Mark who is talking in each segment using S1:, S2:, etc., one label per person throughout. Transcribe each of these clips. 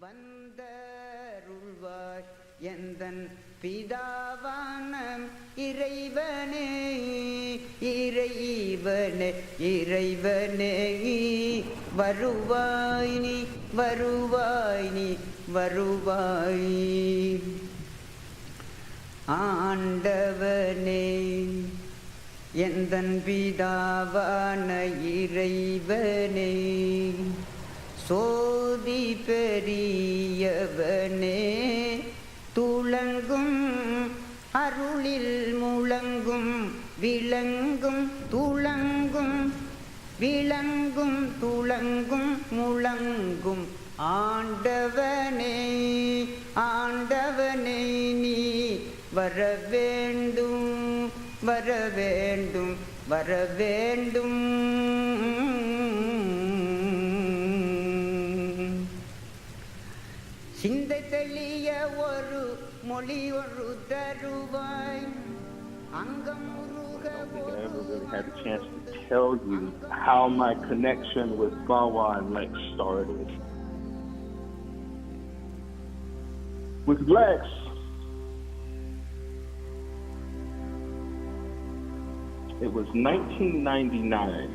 S1: வந்தருள்வாய் எந்தன் பிதாவான இறைவனே இறைவனே இறைவனே வருவாய் நீ வருவாய் நீ வருவாய் ஆண்டவனே எந்தன் பிதாவான இறைவனே சோதி பெரியவனே துளங்கும் அருளில் முழங்கும் விளங்கும் துளங்கும் விளங்கும் துளங்கும் முழங்கும் ஆண்டவனே ஆண்டவனே நீ வரவேண்டும் வரவேண்டும் வரவேண்டும் சிந்தை தெளிய ஒரு மொழி ஒரு தருவாய் அங்கம் உருக
S2: had a chance to tell you how my connection with Bawa and Lex started. With Lex, it was 1999.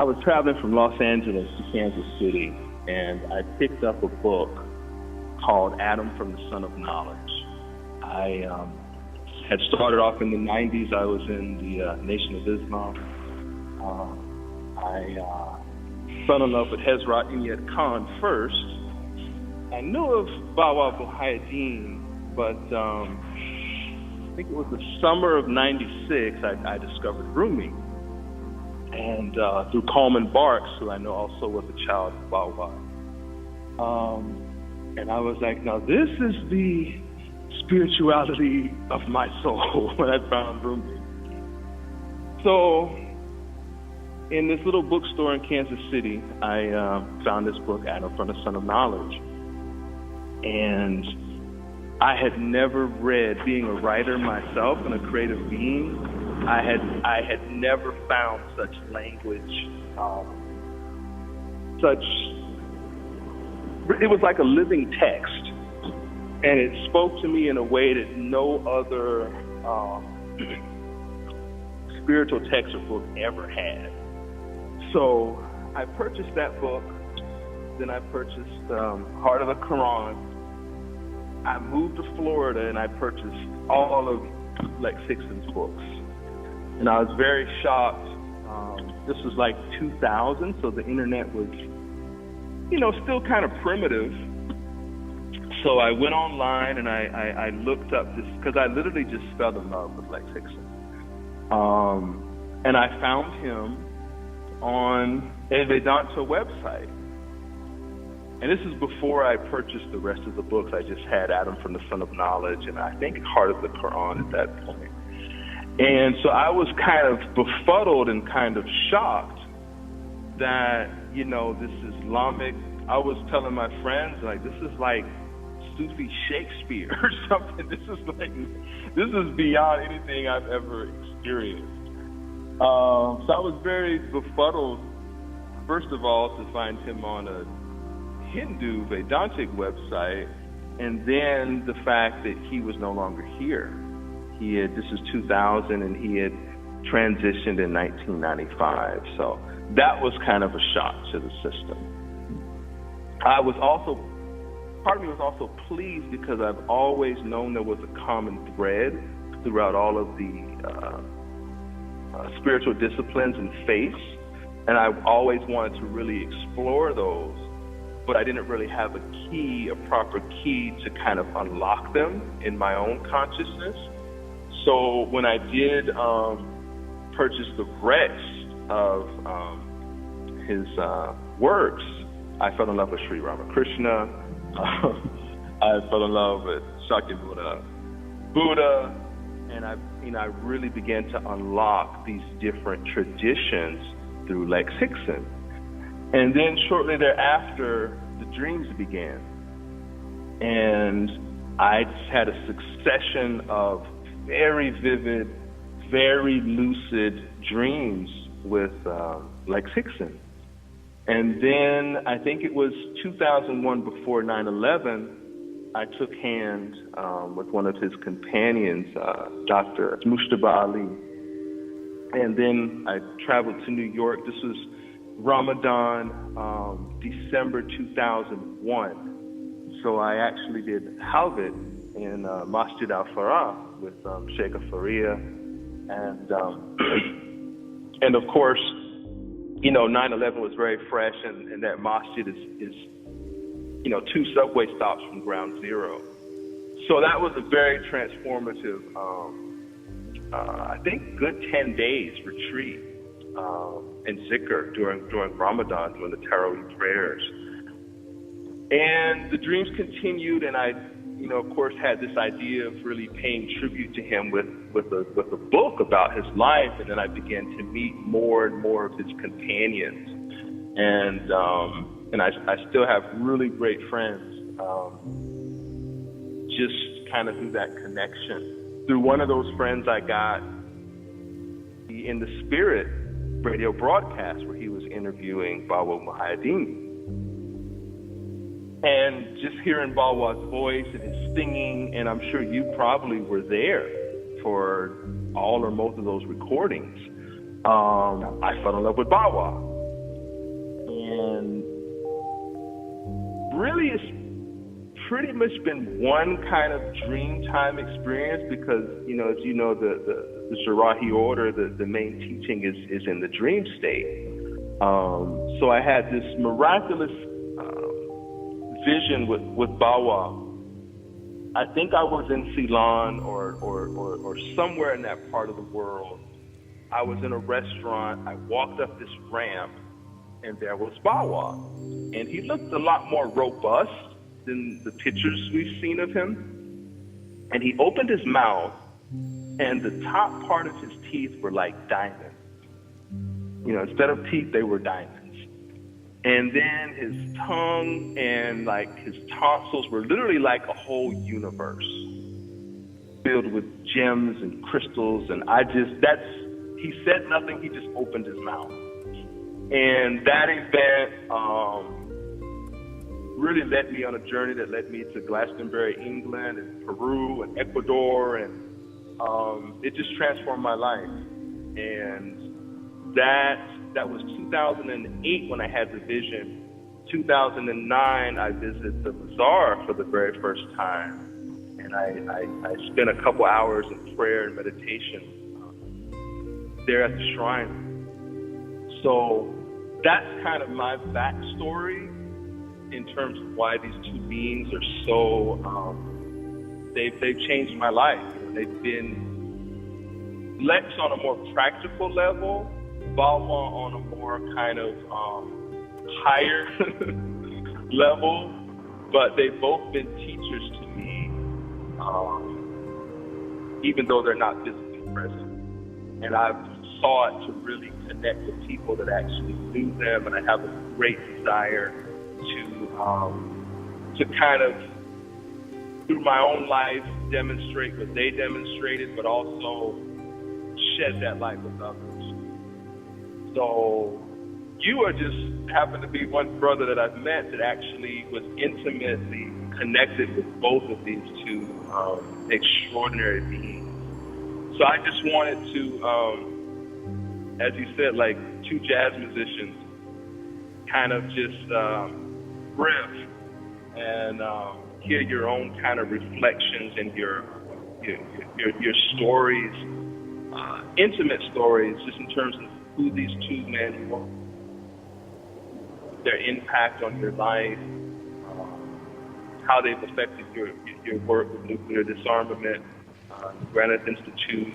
S2: I was traveling from Los Angeles to Kansas City, and I picked up a book called Adam from the Son of Knowledge. I had started off in the 90s. I was in the Nation of Islam. I fell in love with Hazrat Inayat Khan first. I knew of Bawa Muhaiyaddeen, but I think it was the summer of 96 I discovered Rumi. And through Coleman Barks, who I know also was a child of Bawa. And I was like, now this is the spirituality of my soul when I found Rumi. So in this little bookstore in Kansas City, I found this book, Adam from the Son of Knowledge. And I had never read, being a writer myself and a creative being, I had never found such language, it was like a living text, and it spoke to me in a way that no other spiritual text or book ever had. So I purchased that book, then I purchased Heart of the Quran. I moved to Florida and I purchased all of Lex Hixon's books. And I was very shocked. This was like 2000, so the internet was, still kind of primitive. So I went online and I looked up this, because I literally just fell in love with Lex Hixon. And I found him on a Vedanta website. And this is before I purchased the rest of the books. I just had Adam from the Son of Knowledge and I think Heart of the Quran at that point. And so I was kind of befuddled and kind of shocked that, this Islamic, I was telling my friends, like, this is like Sufi Shakespeare or something. This is beyond anything I've ever experienced. So I was very befuddled, first of all, to find him on a Hindu Vedantic website, and then the fact that he was no longer here. This is 2000, and he had transitioned in 1995. So that was kind of a shock to the system. Part of me was also pleased because I've always known there was a common thread throughout all of the spiritual disciplines and faiths, and I always wanted to really explore those, but I didn't really have a proper key to kind of unlock them in my own consciousness. So when I did purchase the rest of his works, I fell in love with Sri Ramakrishna. I fell in love with Buddha, and I really began to unlock these different traditions through Lex Hixon. And then shortly thereafter, the dreams began. And I had a succession of very vivid, very lucid dreams with Lex Hixon. And then I think it was 2001, before 9/11, I took hand with one of his companions, Dr. Mustaba Ali. And then I traveled to New York. This was Ramadan, December 2001. So I actually did Halvit in Masjid al-Farah with Sheikh Faria. And of course, 9/11 was very fresh, and that masjid is 2 subway stops from ground zero. So that was a very transformative, I think, good 10 days retreat and zikr during Ramadan, during the Taraweeh prayers. And the dreams continued, and I, of course, had this idea of really paying tribute to him with a book about his life, and then I began to meet more and more of his companions, and I still have really great friends, just kind of through that connection. Through one of those friends I got in the Spirit radio broadcast where he was interviewing Bawa Muhaiyaddeen. And just hearing Bawa's voice and his singing, and I'm sure you probably were there for all or most of those recordings, I fell in love with Bawa. And really, it's pretty much been one kind of Dreamtime experience because, as you know, the Shirahi order, the main teaching is in the dream state. So I had this miraculous vision with Bawa. I think I was in Ceylon or somewhere in that part of the world. I was in a restaurant. I walked up this ramp, and there was Bawa. And he looked a lot more robust than the pictures we've seen of him. And he opened his mouth, and the top part of his teeth were like diamonds. Instead of teeth, they were diamonds. And then his tongue and his tonsils were literally like a whole universe filled with gems and crystals. And he said nothing, he just opened his mouth. And that event really led me on a journey that led me to Glastonbury, England, and Peru, and Ecuador, and it just transformed my life. And that was 2008 when I had the vision. 2009, I visited the bazaar for the very first time, and I spent a couple hours in prayer and meditation there at the shrine. So that's kind of my backstory in terms of why these two beings are so, they've changed my life. They've been Lex on a more practical level, Bawa on a more kind of higher level, but they've both been teachers to me, even though they're not physically present. And I've sought to really connect with people that actually knew them, and I have a great desire to kind of, through my own life, demonstrate what they demonstrated, but also shed that light with others. So you just happen to be one brother that I've met that actually was intimately connected with both of these two extraordinary beings. So I just wanted to, as you said, like two jazz musicians, kind of just riff and hear your own kind of reflections and your stories, intimate stories, just in terms of who these two men were, their impact on your life, how they've affected your work with nuclear disarmament, the Granite Institute.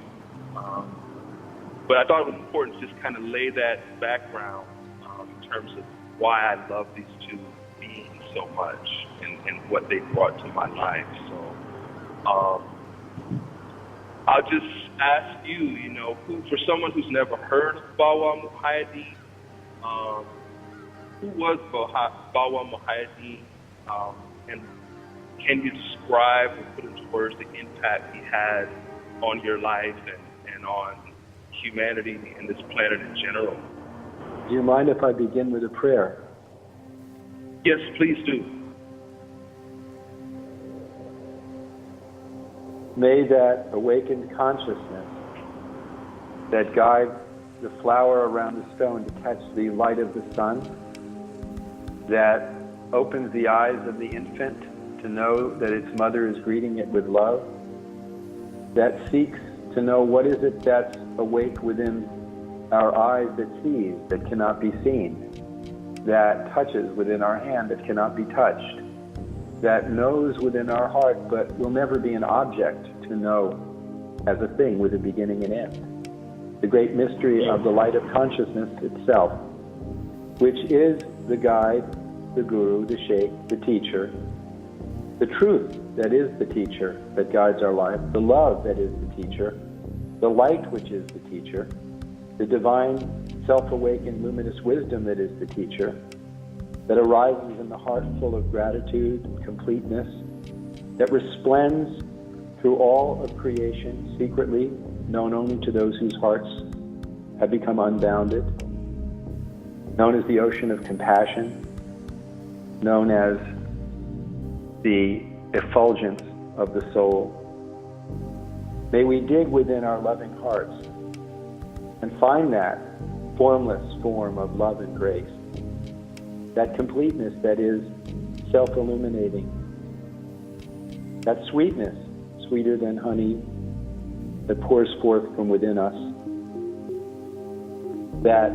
S2: But I thought it was important to just kind of lay that background in terms of why I love these two beings so much and what they brought to my life. So I'll just ask you, who, for someone who's never heard of Bawa Muhaiyaddeen, who was Bawa Muhaiyaddeen, and can you describe or put into words the impact he had on your life and on humanity and this planet in general?
S3: Do you mind if I begin with a prayer?
S2: Yes, please do.
S3: May that awakened consciousness that guides the flower around the stone to catch the light of the sun, that opens the eyes of the infant to know that its mother is greeting it with love, that seeks to know what is it that's awake within our eyes that sees, that cannot be seen, that touches within our hand that cannot be touched, that knows within our heart but will never be an object to know as a thing with a beginning and end. The great mystery of the light of consciousness itself, which is the guide, the guru, the sheikh, the teacher, the truth that is the teacher that guides our life, the love that is the teacher, the light which is the teacher, the divine self-awakened luminous wisdom that is the teacher, that arises in the heart full of gratitude and completeness, that resplends through all of creation secretly, known only to those whose hearts have become unbounded, known as the ocean of compassion, known as the effulgence of the soul. May we dig within our loving hearts and find that formless form of love and grace, that completeness that is self-illuminating, that sweetness, sweeter than honey, that pours forth from within us, that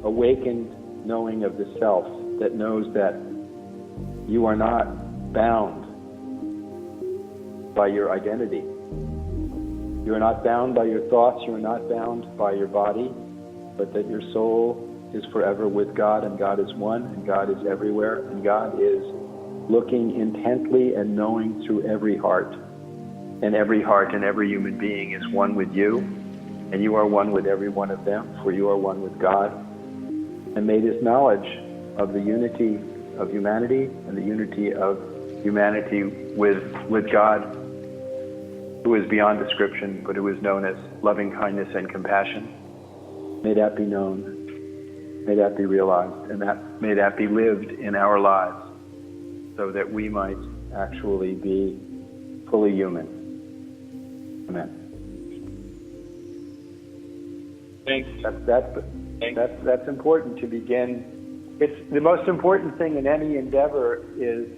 S3: awakened knowing of the self that knows that you are not bound by your identity. You are not bound by your thoughts, you are not bound by your body, but that your soul is forever with God, and God is one, and God is everywhere, and God is looking intently and knowing through every heart. And every heart and every human being is one with you, and you are one with every one of them, for you are one with God. And may this knowledge of the unity of humanity and the unity of humanity with God, who is beyond description, but who is known as loving kindness and compassion, may that be known, may that be realized, and may that be lived in our lives, so that we might actually be fully human. Amen.
S2: Thanks.
S3: That's important to begin. It's the most important thing in any endeavor is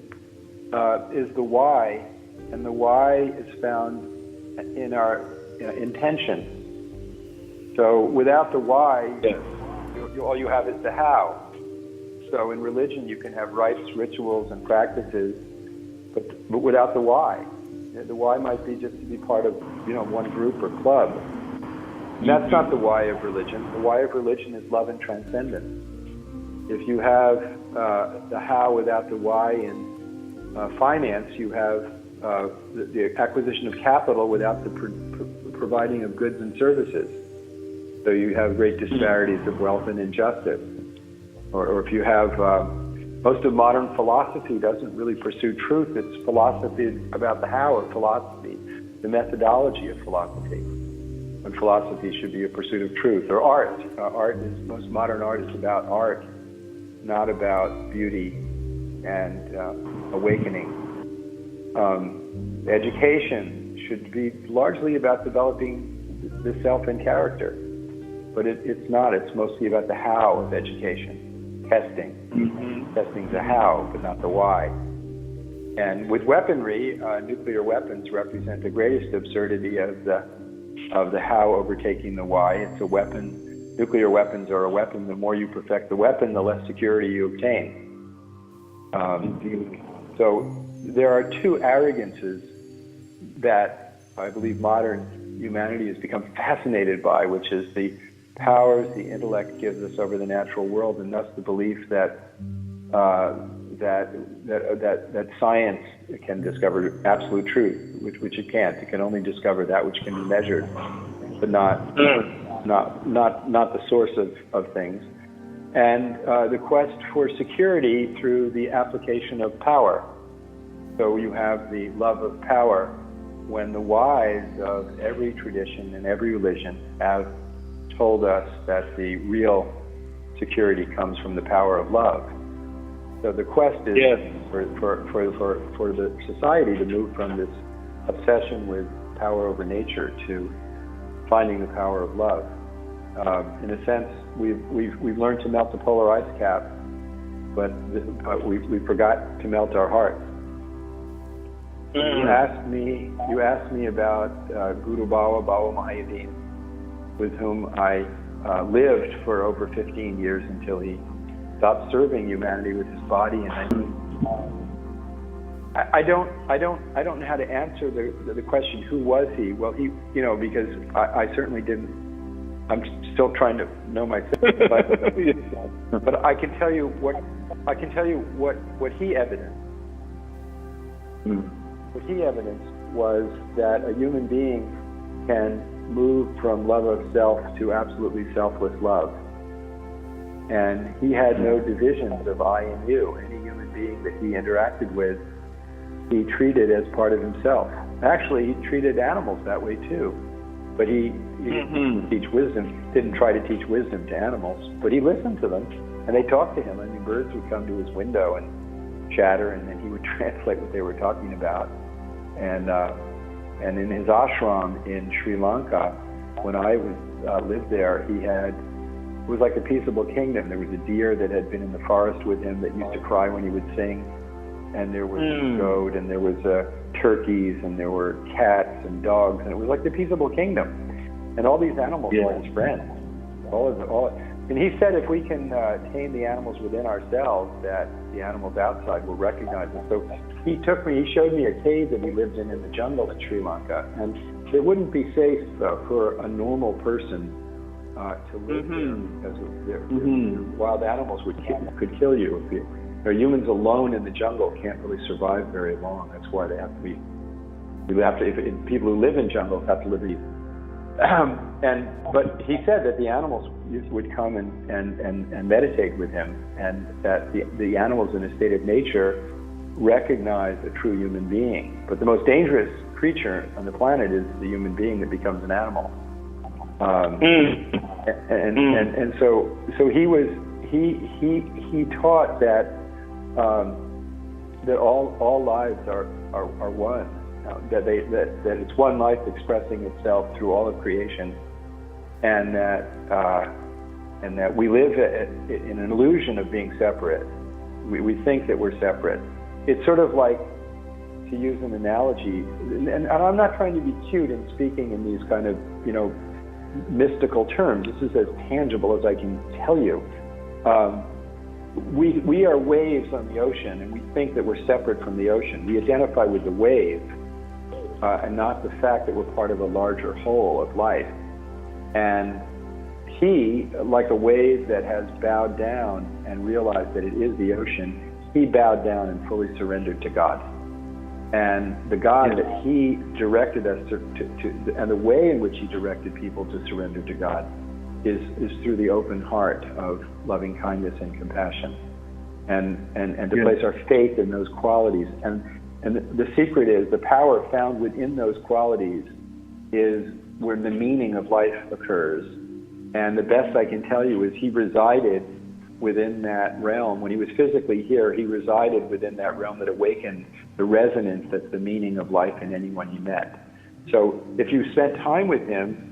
S3: the why, and the why is found in our intention. So without the why, all you have is the how. So in religion, you can have rites, rituals, and practices, but without the why. The why might be just to be part of, one group or club. And that's not the why of religion. The why of religion is love and transcendence. If you have the how without the why in finance, you have the acquisition of capital without the providing of goods and services. So you have great disparities of wealth and injustice. Or if you have, most of modern philosophy doesn't really pursue truth. It's philosophy about the how of philosophy, the methodology of philosophy. When philosophy should be a pursuit of truth. Or art. Most modern art is about art, not about beauty and awakening. Education should be largely about developing the self and character. But it's not. It's mostly about the how of education. Testing. Mm-hmm. Testing's the how, but not the why. And with weaponry, nuclear weapons represent the greatest absurdity of the how overtaking the why. It's a weapon. Nuclear weapons are a weapon. The more you perfect the weapon, the less security you obtain. So there are two arrogances that I believe modern humanity has become fascinated by, which is the powers the intellect gives us over the natural world, and thus the belief that science can discover absolute truth, which it can't. It can only discover that which can be measured, but not the source of things. And the quest for security through the application of power. So you have the love of power, when the wise of every tradition and every religion have told us that the real security comes from the power of love. So the quest is for the society to move from this obsession with power over nature to finding the power of love. In a sense, we've learned to melt the polar ice cap, but we forgot to melt our hearts. You asked me about Guru Bawa Muhaiyaddeen, with whom I lived for over 15 years until he stopped serving humanity with his body. And I don't know how to answer the question, who was he? Well, he, because I certainly didn't. I'm still trying to know myself, but I can tell you what he evidenced. What he evidenced was that a human being can move from love of self to absolutely selfless love. And he had no divisions of I and you. Any human being that he interacted with, he treated as part of himself. Actually, he treated animals that way too. But he didn't teach wisdom, didn't try to teach wisdom to animals, but he listened to them, and they talked to him. I mean, birds would come to his window and chatter, and then he would translate what they were talking about. And in his ashram in Sri Lanka, when I lived there, it was like a peaceable kingdom. There was a deer that had been in the forest with him that used to cry when he would sing, and there was a goat, and there was turkeys, and there were cats and dogs, and it was like the peaceable kingdom. And all these animals were his friends. And he said if we can tame the animals within ourselves, that the animals outside will recognize us. So he showed me a cave that he lived in the jungle in Sri Lanka, and it wouldn't be safe for a normal person to live there, because wild animals could kill you. Humans alone in the jungle can't really survive very long. That's why they have to be. People who live in jungles have to live in. But he said that the animals would come and meditate with him, and that the animals in a state of nature recognize a true human being. But the most dangerous creature on the planet is the human being that becomes an animal. And so he taught that all lives are one. That it's one life expressing itself through all of creation, and that we live in an illusion of being separate. We think that we're separate. It's sort of like, to use an analogy, and I'm not trying to be cute in speaking in these kind of mystical terms. This is as tangible as I can tell you. We are waves on the ocean, and we think that we're separate from the ocean. We identify with the wave, and not the fact that we're part of a larger whole of life. And he, like a wave that has bowed down and realized that it is the ocean, he bowed down and fully surrendered to God. And the God that he directed us to and the way in which he directed people to surrender to God is through the open heart of loving kindness and compassion, and to place our faith in those qualities. And the secret is, the power found within those qualities is where the meaning of life occurs. And the best I can tell you is he resided within that realm. When he was physically here, he resided within that realm that awakened the resonance that's the meaning of life in anyone he met. So if you spent time with him,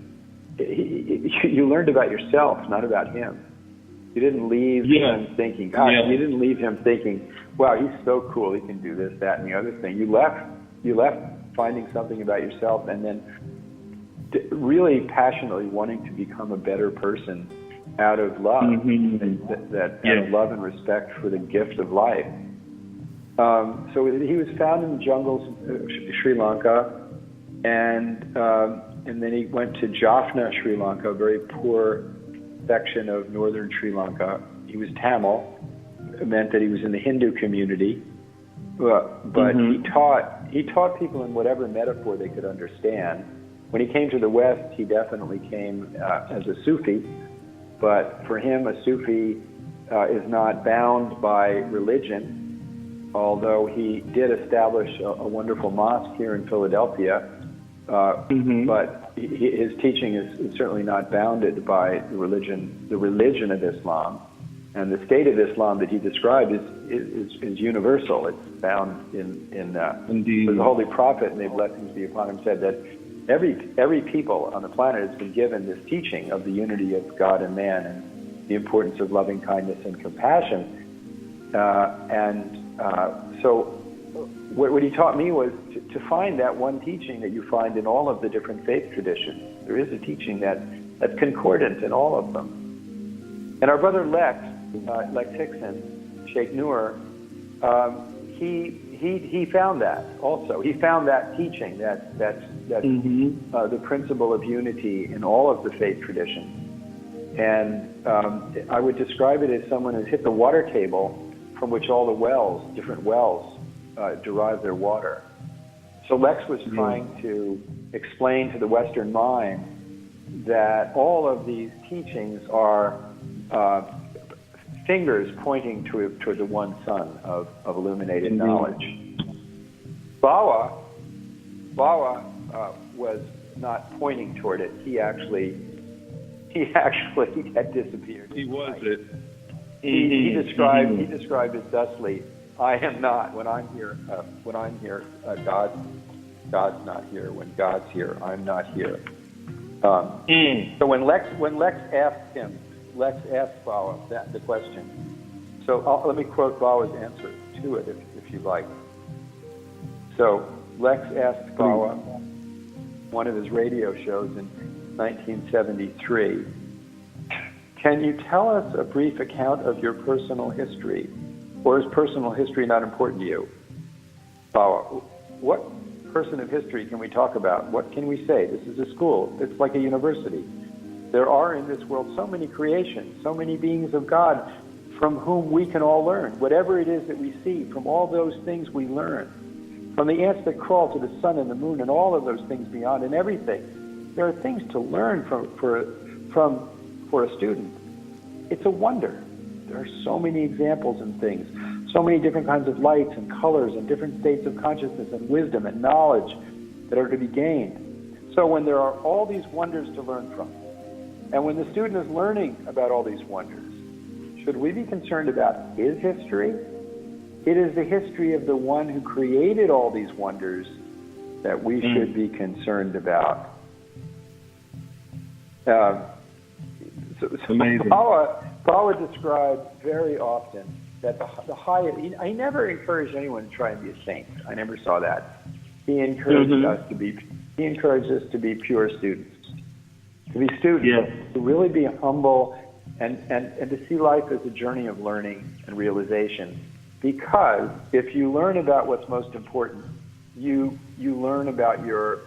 S3: you learned about yourself, not about him. You didn't leave him thinking, you didn't leave him thinking, wow, he's so cool, he can do this, that, and the other thing. You left finding something about yourself, and then really passionately wanting to become a better person out of love, out of love and respect for the gift of life. So he was found in the jungles of Sri Lanka, and then he went to Jaffna, Sri Lanka, a very poor section of northern Sri Lanka. He was Tamil. It meant that he was in the Hindu community, but he taught people in whatever metaphor they could understand. When he came to the West, he definitely came as a Sufi, but for him, a Sufi is not bound by religion, although he did establish a wonderful mosque here in Philadelphia. But his teaching is certainly not bounded by the religion of Islam. And the state of Islam that he described is universal. It's found in the Holy Prophet, may blessings be upon him, said that every people on the planet has been given this teaching of the unity of God and man and the importance of loving kindness and compassion. So what he taught me was to find that one teaching that you find in all of the different faith traditions. There is a teaching that's concordant in all of them. And our brother Lex Hixon, Shaykh Nur, he found that also. He found that teaching, that the principle of unity in all of the faith traditions. And I would describe it as someone who's hit the water table from which all the different wells, derive their water. So Lex was trying to explain to the Western mind that all of these teachings are fingers pointing toward the one sun of illuminated knowledge. Bawa was not pointing toward it. He actually had disappeared.
S2: He was it.
S3: He described it thusly: I am not. When I'm here, God's not here. When God's here, I'm not here. So when Lex asked Bawa the question. So let me quote Bawa's answer to it, if you like. So Lex asked Bawa, one of his radio shows in 1973, "Can you tell us a brief account of your personal history, or is personal history not important to you?" Bawa, what person of history can we talk about? What can we say? This is a school. It's like a university. There are in this world so many creations, so many beings of God from whom we can all learn. Whatever it is that we see, from all those things we learn. From the ants that crawl to the sun and the moon and all of those things beyond and everything. There are things to learn for a student. It's a wonder. There are so many examples and things, so many different kinds of lights and colors and different states of consciousness and wisdom and knowledge that are to be gained. So when there are all these wonders to learn from, and when the student is learning about all these wonders, should we be concerned about his history? It is the history of the one who created all these wonders that we should be concerned about. So Bawa described very often that the highest. I never encouraged anyone to try and be a saint. I never saw that. He encouraged us to be. He encouraged us to be pure students. To be students, to really be humble, and to see life as a journey of learning and realization. Because if you learn about what's most important, you learn about your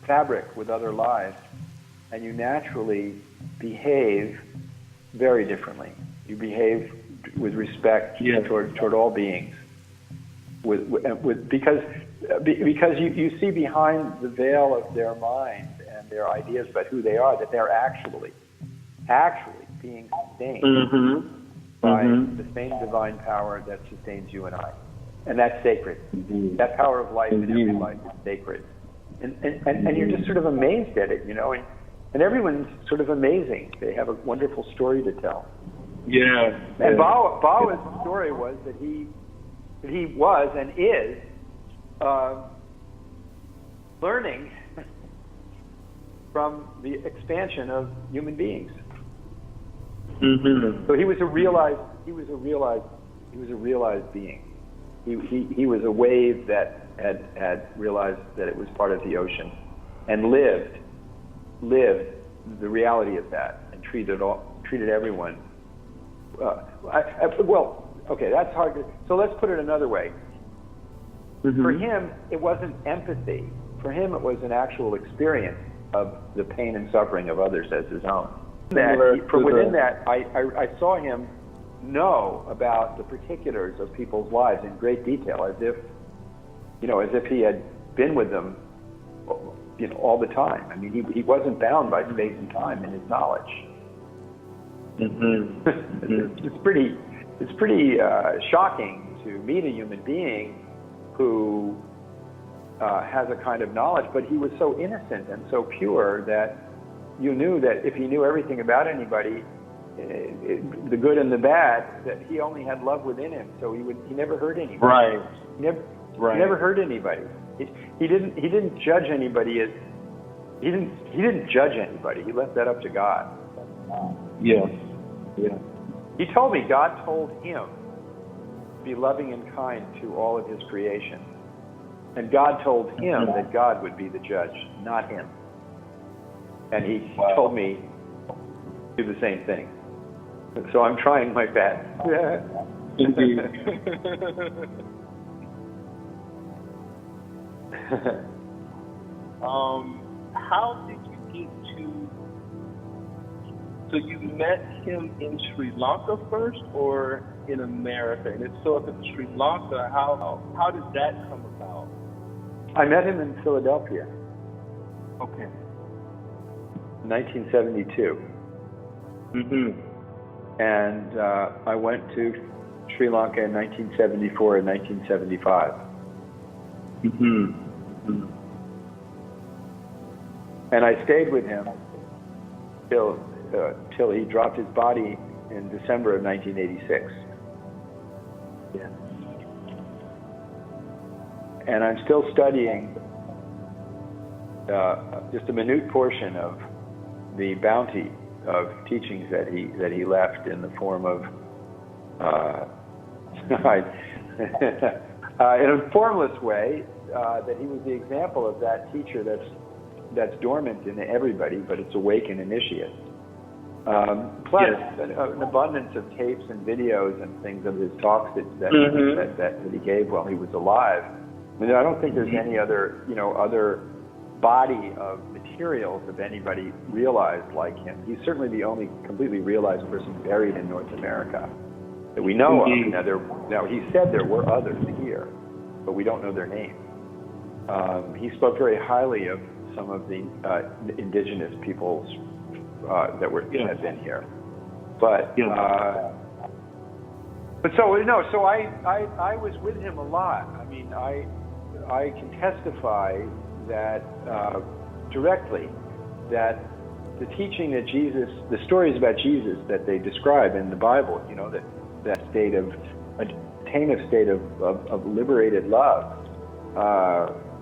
S3: fabric with other lives, and you naturally behave very differently. You behave with respect toward all beings, because you see behind the veil of their mind and their ideas about who they are that they're actually being sustained by the same divine power that sustains you and I, and that's sacred. That power of life in every life is sacred, and you're just sort of amazed at it, and everyone's sort of amazing. They have a wonderful story to tell.
S2: Yeah.
S3: And Bawa's story was that he was and is learning from the expansion of human beings. So he was a realized being. He was a wave that had realized that it was part of the ocean, and lived the reality of that, and treated everyone. Okay, that's hard to. So let's put it another way. For him, it wasn't empathy. For him, it was an actual experience of the pain and suffering of others as his own. From within that, I saw him know about the particulars of people's lives in great detail, as if he had been with them, all the time. I mean, he wasn't bound by space and time in his knowledge. It's pretty shocking to meet a human being who has a kind of knowledge, but he was so innocent and so pure that you knew that if he knew everything about anybody, the good and the bad, that he only had love within him, so he never hurt anybody.
S2: Right.
S3: He never hurt anybody. He didn't judge anybody. He didn't judge anybody. He left that up to God.
S2: Yes. Yeah.
S3: He told me God told him to be loving and kind to all of his creation. And God told him that God would be the judge, not him. And he told me to do the same thing. So I'm trying my best.
S2: Indeed. How did you get to... So you met him in Sri Lanka first, or in America? And if so, if it's Sri Lanka, how did that come about?
S3: I met him in Philadelphia.
S2: Okay.
S3: 1972.
S2: Mm-hmm.
S3: And I went to Sri Lanka in 1974 and 1975.
S2: Mm-hmm. Mm-hmm.
S3: And I stayed with him till he dropped his body in December of 1986.
S2: Yeah.
S3: And I'm still studying just a minute portion of the bounty of teachings that he left in the form of in a formless way, that he was the example of that teacher that's dormant in everybody, but it's awake in initiates. Plus, an abundance of tapes and videos and things of his talks that he gave while he was alive. I mean, I don't think there's any other body of materials of anybody realized like him. He's certainly the only completely realized person buried in North America that we know of. Now, he said there were others here, but we don't know their names. He spoke very highly of some of the indigenous peoples that had been here, but so I was with him a lot. I mean, I can testify that directly that the teaching that Jesus, the stories about Jesus that they describe in the Bible, that state of attainable state of liberated love,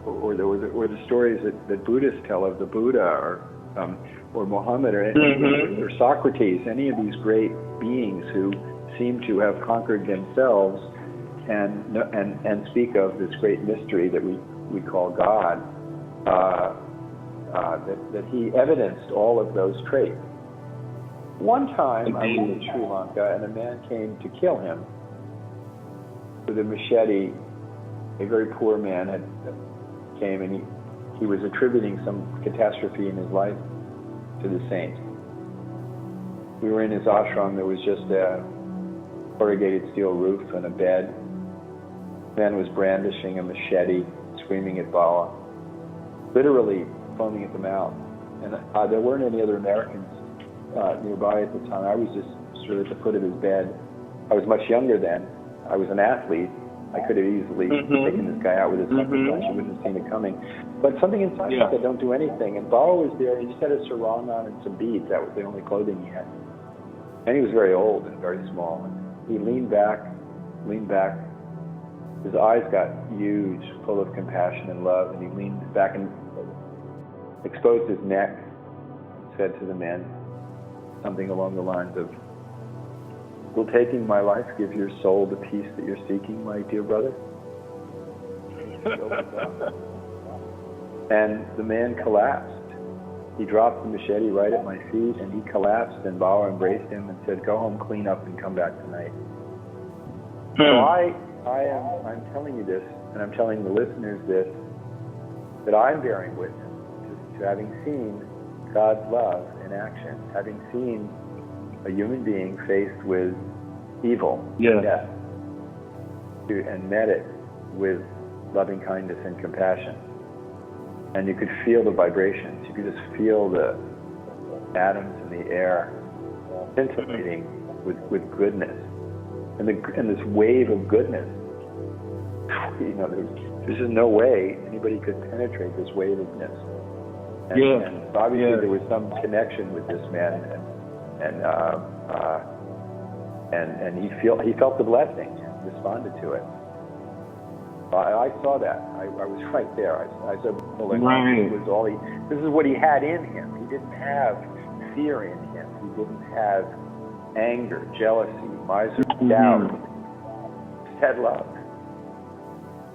S3: or the stories that Buddhists tell of the Buddha or Muhammad or Socrates, any of these great beings who seem to have conquered themselves and speak of this great mystery that we call God, that he evidenced all of those traits. One time I was in Sri Lanka and a man came to kill him with a machete. A very poor man came and he was attributing some catastrophe in his life to the saint. We were in his ashram. There was just a corrugated steel roof and a bed. The man was brandishing a machete, screaming at Bawa, literally foaming at the mouth. And there weren't any other Americans nearby at the time. I was just sort of at the foot of his bed. I was much younger then. I was an athlete. I could have easily taken this guy out with his knuckles. You wouldn't have seen it coming. But something inside me said, don't do anything. And Bawa was there. He just had a sarong on and some beads. That was the only clothing he had. And he was very old and very small. And he leaned back. His eyes got huge, full of compassion and love. And he leaned back and exposed his neck and said to the man something along the lines of, "Will taking my life give your soul the peace that you're seeking, my dear brother?" And the man collapsed. He dropped the machete right at my feet, and he collapsed, and Bawa embraced him and said, "Go home, clean up, and come back tonight." So I'm telling you this, and I'm telling the listeners this, that I'm bearing witness to having seen God's love in action, having seen a human being faced with evil, death, and met it with loving kindness and compassion. And you could feel the vibrations. You could just feel the atoms in the air scintillating with goodness, and this wave of goodness. There's just no way anybody could penetrate this wave of goodness. And obviously there was some connection with this man, and and he felt the blessing, responded to it. I saw that. I was right there. I said, well,
S2: right.
S3: This is what he had in him. He didn't have fear in him. He didn't have anger, jealousy, misery, doubt. He had love.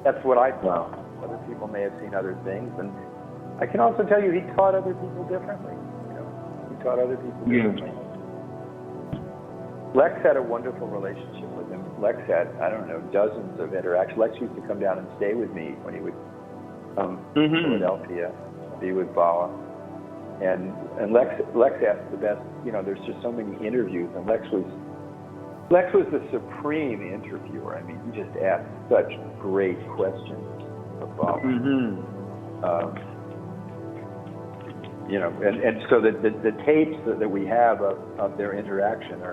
S3: That's what I saw. Other people may have seen other things, and I can also tell you he taught other people differently. He taught other people differently. Lex had a wonderful relationship with him. Lex had, I don't know, dozens of interactions. Lex used to come down and stay with me when he would come to Philadelphia, be with Bawa. And Lex asked the best, there's just so many interviews, and Lex was the supreme interviewer. I mean, he just asked such great questions of Bawa. And so the tapes that we have of their interaction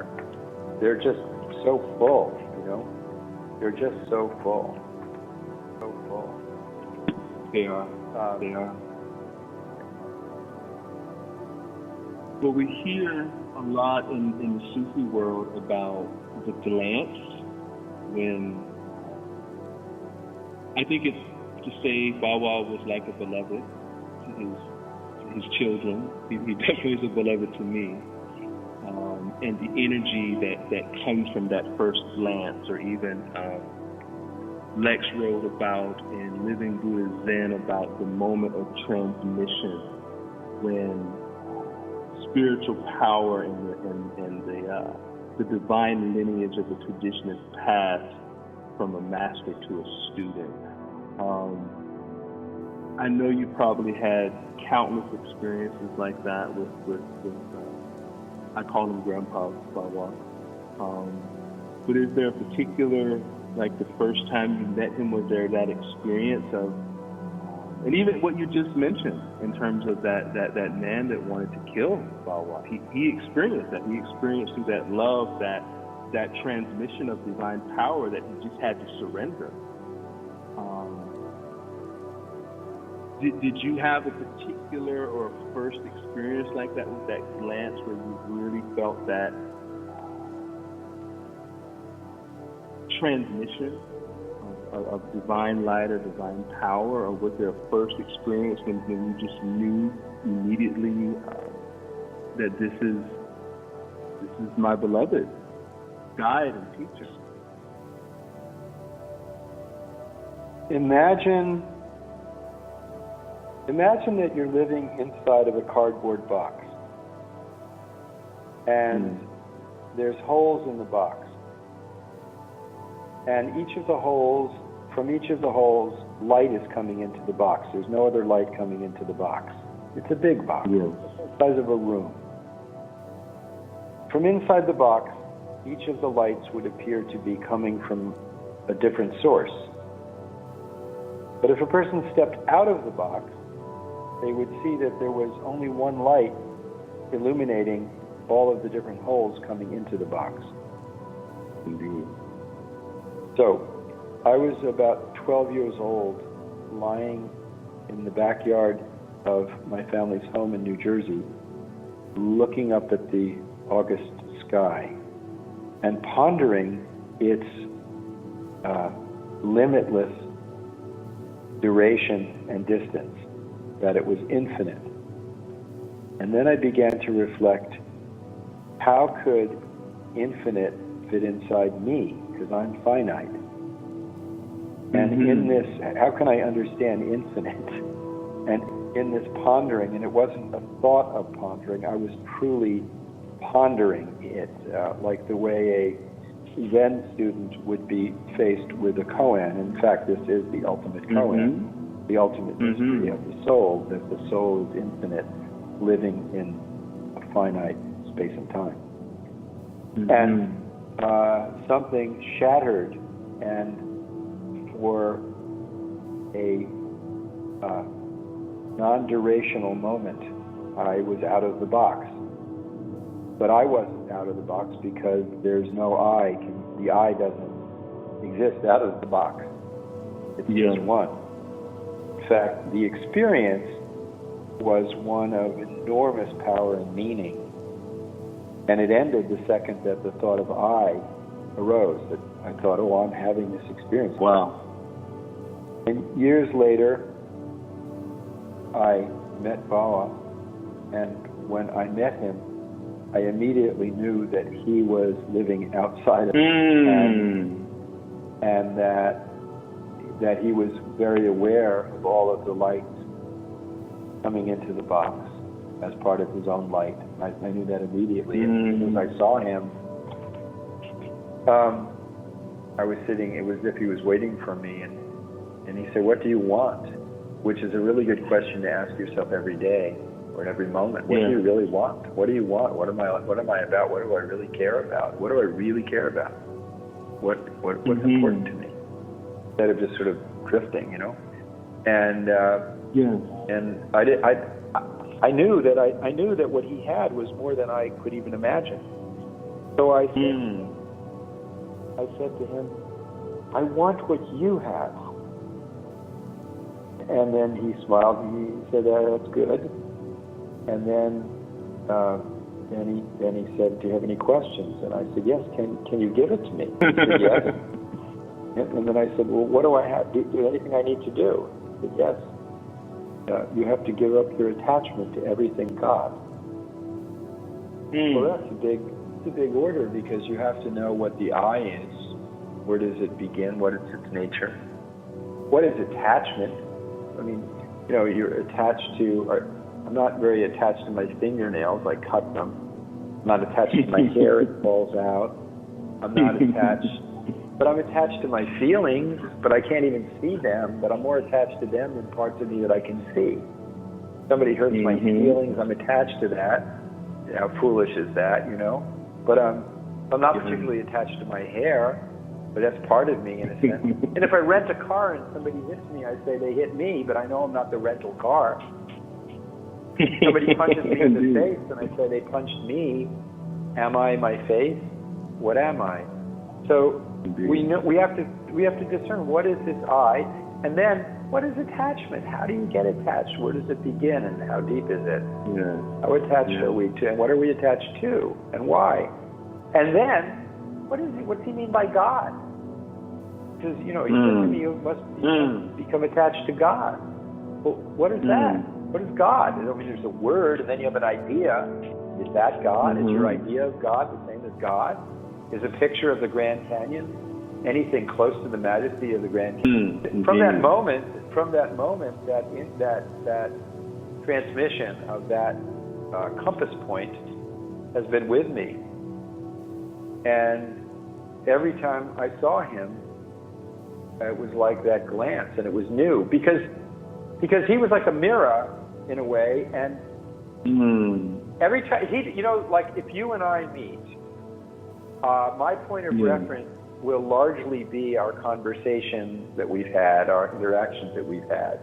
S3: they're just so full, They're just so full. So full.
S2: They are. They are. Well, we hear a lot in the Sufi world about the glance when I think it's to say Bawa was like a beloved to his children. He definitely is a beloved to me. And the energy that comes from that first glance, or even Lex wrote about in Living Buddha Zen about the moment of transmission when spiritual power and the divine lineage of the tradition is passed from a master to a student. I know you probably had countless experiences like that with I call him Grandpa Bawa. But is there a particular, like the first time you met him, was there that experience of, and even what you just mentioned in terms of that man that wanted to kill Bawa, he experienced that. He experienced through that love, that transmission of divine power that he just had to surrender. Did you have a particular or a first experience like that with that glance where you really felt that transmission of divine light or divine power, or was there a first experience when you just knew immediately that this is my beloved guide and teacher?
S3: Imagine that you're living inside of a cardboard box, and there's holes in the box, and from each of the holes, light is coming into the box. There's no other light coming into the box. It's a big box, the size of a room. From inside the box, each of the lights would appear to be coming from a different source. But if a person stepped out of the box, they would see that there was only one light illuminating all of the different holes coming into the box.
S2: Indeed.
S3: So, I was about 12 years old, lying in the backyard of my family's home in New Jersey, looking up at the August sky and pondering its limitless duration and distance, that it was infinite. And then I began to reflect, how could infinite fit inside me? Because I'm finite. And in this, how can I understand infinite? And in this pondering, and it wasn't a thought of pondering, I was truly pondering it, like the way a Zen student would be faced with a koan. In fact, this is the ultimate koan. The ultimate mystery of the soul, that the soul is infinite, living in a finite space and time. And something shattered, and for a non-durational moment, I was out of the box. But I wasn't out of the box because there's no I. The I doesn't exist out of the box. It's just one. In fact, the experience was one of enormous power and meaning. And it ended the second that the thought of I arose, that I thought, oh, I'm having this experience.
S2: Wow.
S3: And years later, I met Bawa, and when I met him, I immediately knew that he was living outside of me, and that he was very aware of all of the lights coming into the box as part of his own light. I knew that immediately. And as soon as I saw him, I was sitting, it was as if he was waiting for me, and he said, what do you want? Which is a really good question to ask yourself every day or in every moment. What do you really want? What do you want? What am I about? What do I really care about? What do I really care about? What's important to me? Instead of just sort of drifting, you know? And and I knew that what he had was more than I could even imagine. So I said to him, I want what you have. And then he smiled and he said, that's good. And then he said, do you have any questions? And I said, yes, can you give it to me? He said, yes. And then I said, well, what do I have? Do anything I need to do? He said, yes. You have to give up your attachment to everything God. Well, that's a big order, because you have to know what the I is. Where does it begin? What is its nature? What is attachment? I mean, you know, you're attached to, I'm not very attached to my fingernails. I cut them. I'm not attached to my hair. It falls out. I'm not attached, but I'm attached to my feelings, but I can't even see them, but I'm more attached to them than parts of me that I can see. Somebody hurts my feelings, I'm attached to that. How foolish is that, you know? But I'm not particularly attached to my hair, but that's part of me in a sense. And if I rent a car and somebody hits me, I say they hit me, but I know I'm not the rental car. Somebody punches me in the face, and I say they punched me. Am I my face? What am I? So we have to discern what is this I, and then what is attachment? How do you get attached? Where does it begin, and how deep is it? How attached are we to, and what are we attached to, and why? And then what's he mean by God? Because, you know, he said to me, you must become attached to God. Well, what is that? What is God? I mean, there's a word, and then you have an idea. Is that God? Is your idea of God the same as God? Is a picture of the Grand Canyon anything close to the majesty of the Grand Canyon? From that moment, that transmission of that compass point has been with me. And every time I saw him, it was like that glance, and it was new, because he was like a mirror in a way, and every time you know, like if you and I meet, my point of reference will largely be our conversations that we've had, our interactions that we've had.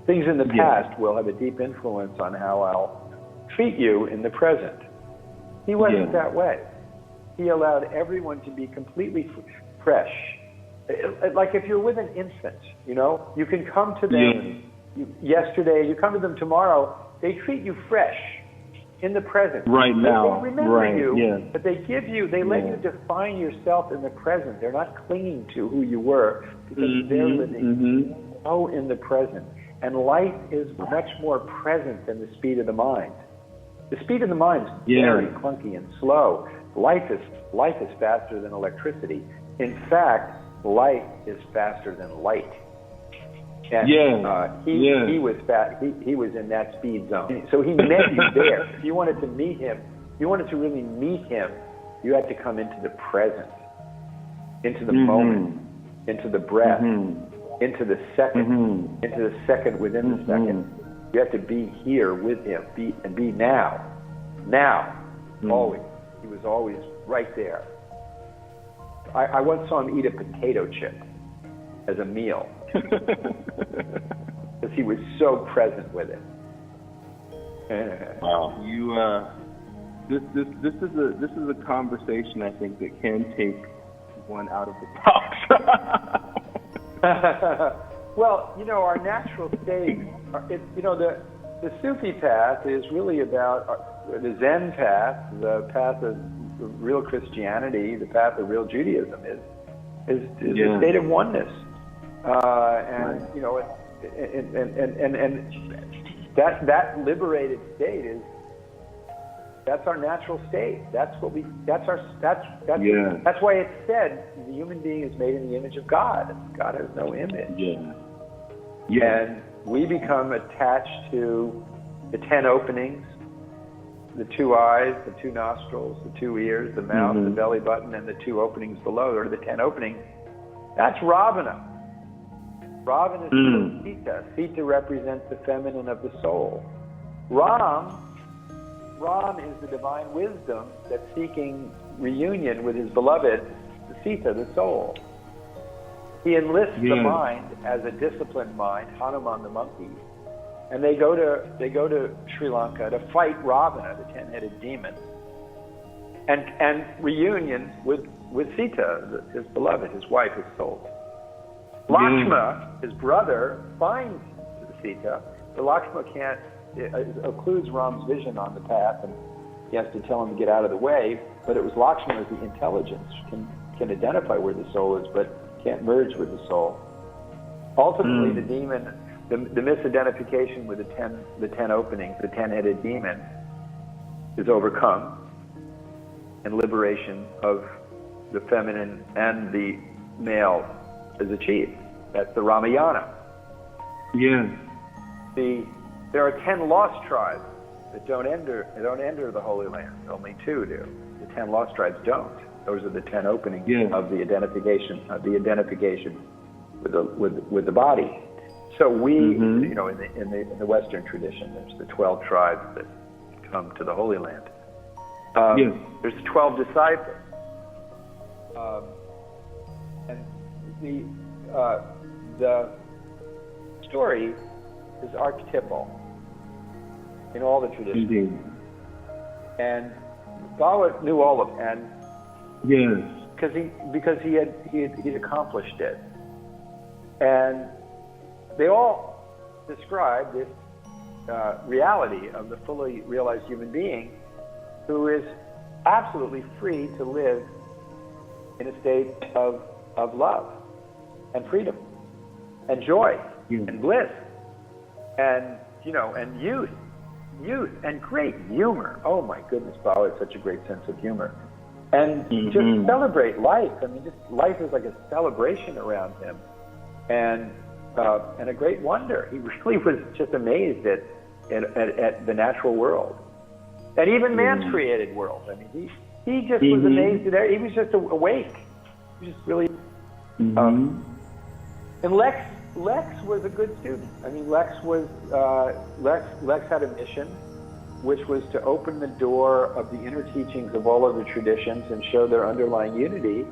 S3: Things in the past will have a deep influence on how I'll treat you in the present. He wasn't that way. He allowed everyone to be completely fresh. Like if you're with an infant, you know, you can come to them yesterday, you come to them tomorrow, they treat you fresh in the present.
S2: Right now.
S3: They remember you, but they let you define yourself in the present. They're not clinging to who you were, because they're living so in the present. And life is much more present than the speed of the mind. The speed of the mind is very clunky and slow. Life is faster than electricity. In fact, light is faster than light. And he was fast. He was in that speed zone. So he met you there. If you wanted to meet him, you wanted to really meet him, you had to come into the present, into the moment, into the breath, into the second within the second. You have to be here with him, be now. Always. He was always right there. I once saw him eat a potato chip as a meal, because he was so present with it.
S2: Wow. This is a conversation I think that can take one out of the box.
S3: Well, you know, our natural state, the Sufi path is really about the Zen path, the path of real Christianity, the path of real Judaism is a state of oneness, and you know, and that liberated state that's our natural state. That's why it's said the human being is made in the image of God. God has no image. And we become attached to the 10 openings, the 2 eyes, the 2 nostrils, the 2 ears, the mouth, the belly button, and the 2 openings below, or the 10 openings. That's Ravana. Ravana is Sita. Sita represents the feminine of the soul. Ram is the divine wisdom that's seeking reunion with his beloved, Sita, the soul. He enlists the mind as a disciplined mind, Hanuman the monkey, and they go to Sri Lanka to fight Ravana, the 10-headed demon, and reunion with Sita, his beloved, his wife, his soul. Lakshma, his brother, finds Sita, but Lakshma occludes Ram's vision on the path, and he has to tell him to get out of the way. But it was Lakshma as the intelligence can identify where the soul is, but can't merge with the soul. Ultimately, the demon, the misidentification with the 10 openings, the 10-headed demon, is overcome, and liberation of the feminine and the male is achieved. That's the Ramayana. There are 10 lost tribes that don't enter the Holy Land. Only 2 do. The 10 lost tribes don't. Those are the 10 openings of the identification with the body. So we, you know, in the Western tradition, there's the 12 tribes that come to the Holy Land. There's 12 disciples, and the story is archetypal in all the traditions. And Bawa knew all of it, because he'd accomplished it, and they all describe this reality of the fully realized human being who is absolutely free to live in a state of love and freedom and joy and bliss and, you know, and youth and great humor. Oh my goodness, Bawa has such a great sense of humor. And just celebrate life. I mean, just life is like a celebration around him, and a great wonder. He really was just amazed at the natural world, and even man's created world. I mean, he just was amazed at that. He was just awake. He was just really. And Lex was a good student. I mean, Lex had a mission, which was to open the door of the inner teachings of all of the traditions and show their underlying unity,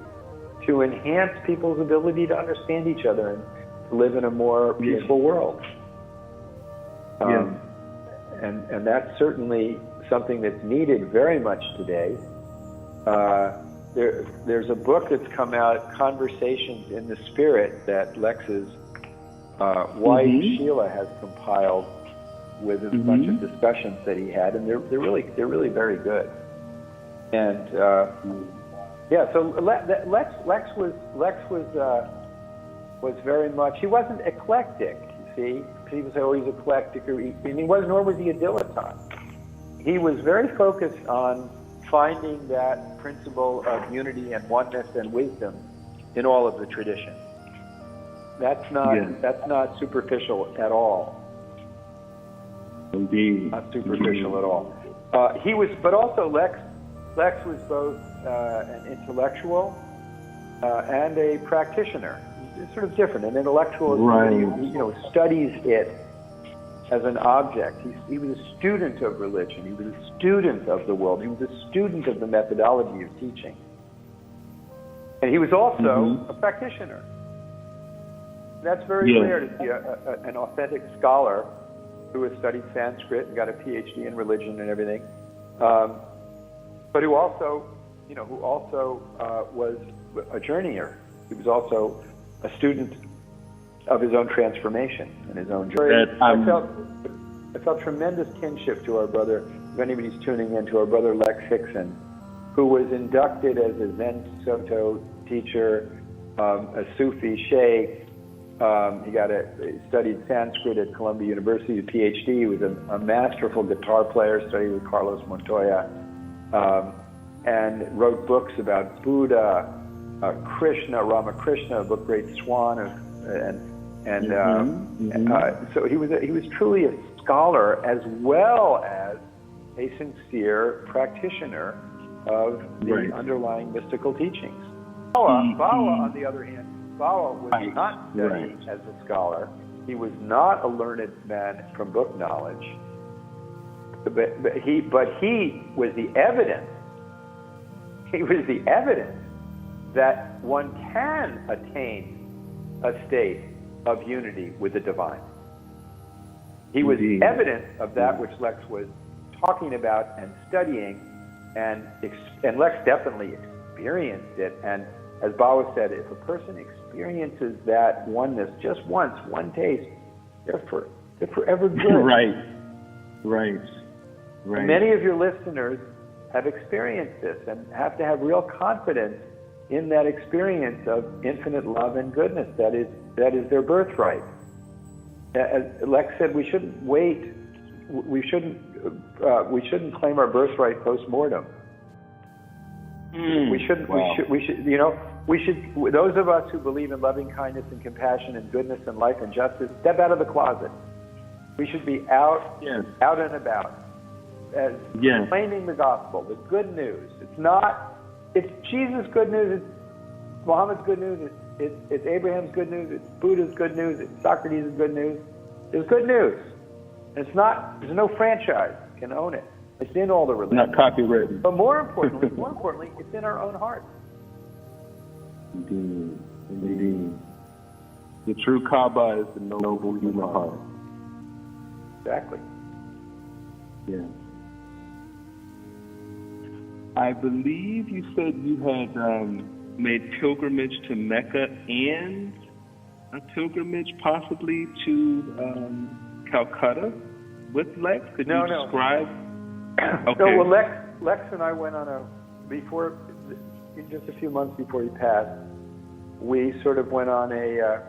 S3: to enhance people's ability to understand each other and to live in a more peaceful world. And that's certainly something that's needed very much today. There's a book that's come out, Conversations in the Spirit, that Lex's wife Sheila has compiled with a bunch of discussions that he had, and they're really very good. And so Lex was very much, he wasn't eclectic, you see. People say, oh, he's eclectic, and he was, nor was he a dilettante. He was very focused on finding that principle of unity and oneness and wisdom in all of the traditions. That's not superficial at all.
S4: Indeed.
S3: Not superficial at all. But also Lex was both an intellectual and a practitioner. It's sort of different. An intellectual is somebody who studies it as an object. He was a student of religion. He was a student of the world. He was a student of the methodology of teaching. And he was also a practitioner. That's very rare to see an authentic scholar who has studied Sanskrit and got a PhD in religion and everything, but who also was a journeyer. He was also a student of his own transformation and his own journey. I felt tremendous kinship to our brother if anybody's tuning in, to our brother Lex Hixon, who was inducted as a Zen Soto teacher, a Sufi Sheikh. He studied Sanskrit at Columbia University, a PhD. He was a masterful guitar player, studied with Carlos Montoya, and wrote books about Buddha, Krishna, Ramakrishna, a book Great Swan, so he was truly a scholar as well as a sincere practitioner of the underlying mystical teachings. Bawa, on the other hand, Bawa was not studied as a scholar. He was not a learned man from book knowledge. But he was the evidence. He was the evidence that one can attain a state of unity with the divine. He was evidence of that which Lex was talking about and studying, and Lex definitely experienced it. And as Bawa said, if a person experiences that oneness just once, one taste, they're forever good.
S2: Right.
S3: Many of your listeners have experienced this and have to have real confidence in that experience of infinite love and goodness. That is their birthright. As Lex said, we shouldn't wait. We shouldn't claim our birthright post-mortem. We should. Those of us who believe in loving kindness and compassion and goodness and life and justice, step out of the closet. We should be out and about, claiming the gospel, the good news. It's Jesus' good news. It's Muhammad's good news. It's Abraham's good news. It's Buddha's good news. It's Socrates' good news. There's good news. It's not. There's no franchise can own it. It's in all the religions.
S2: Not copywritten.
S3: But more importantly, it's in our own hearts.
S2: Indeed. The true Kaaba is the noble human heart.
S3: Exactly.
S2: Yeah. I believe you said you had made pilgrimage to Mecca and a pilgrimage possibly to Calcutta with Lex. Could you describe? Okay.
S3: No, well, Lex and I went on just a few months before he passed, we sort of went on a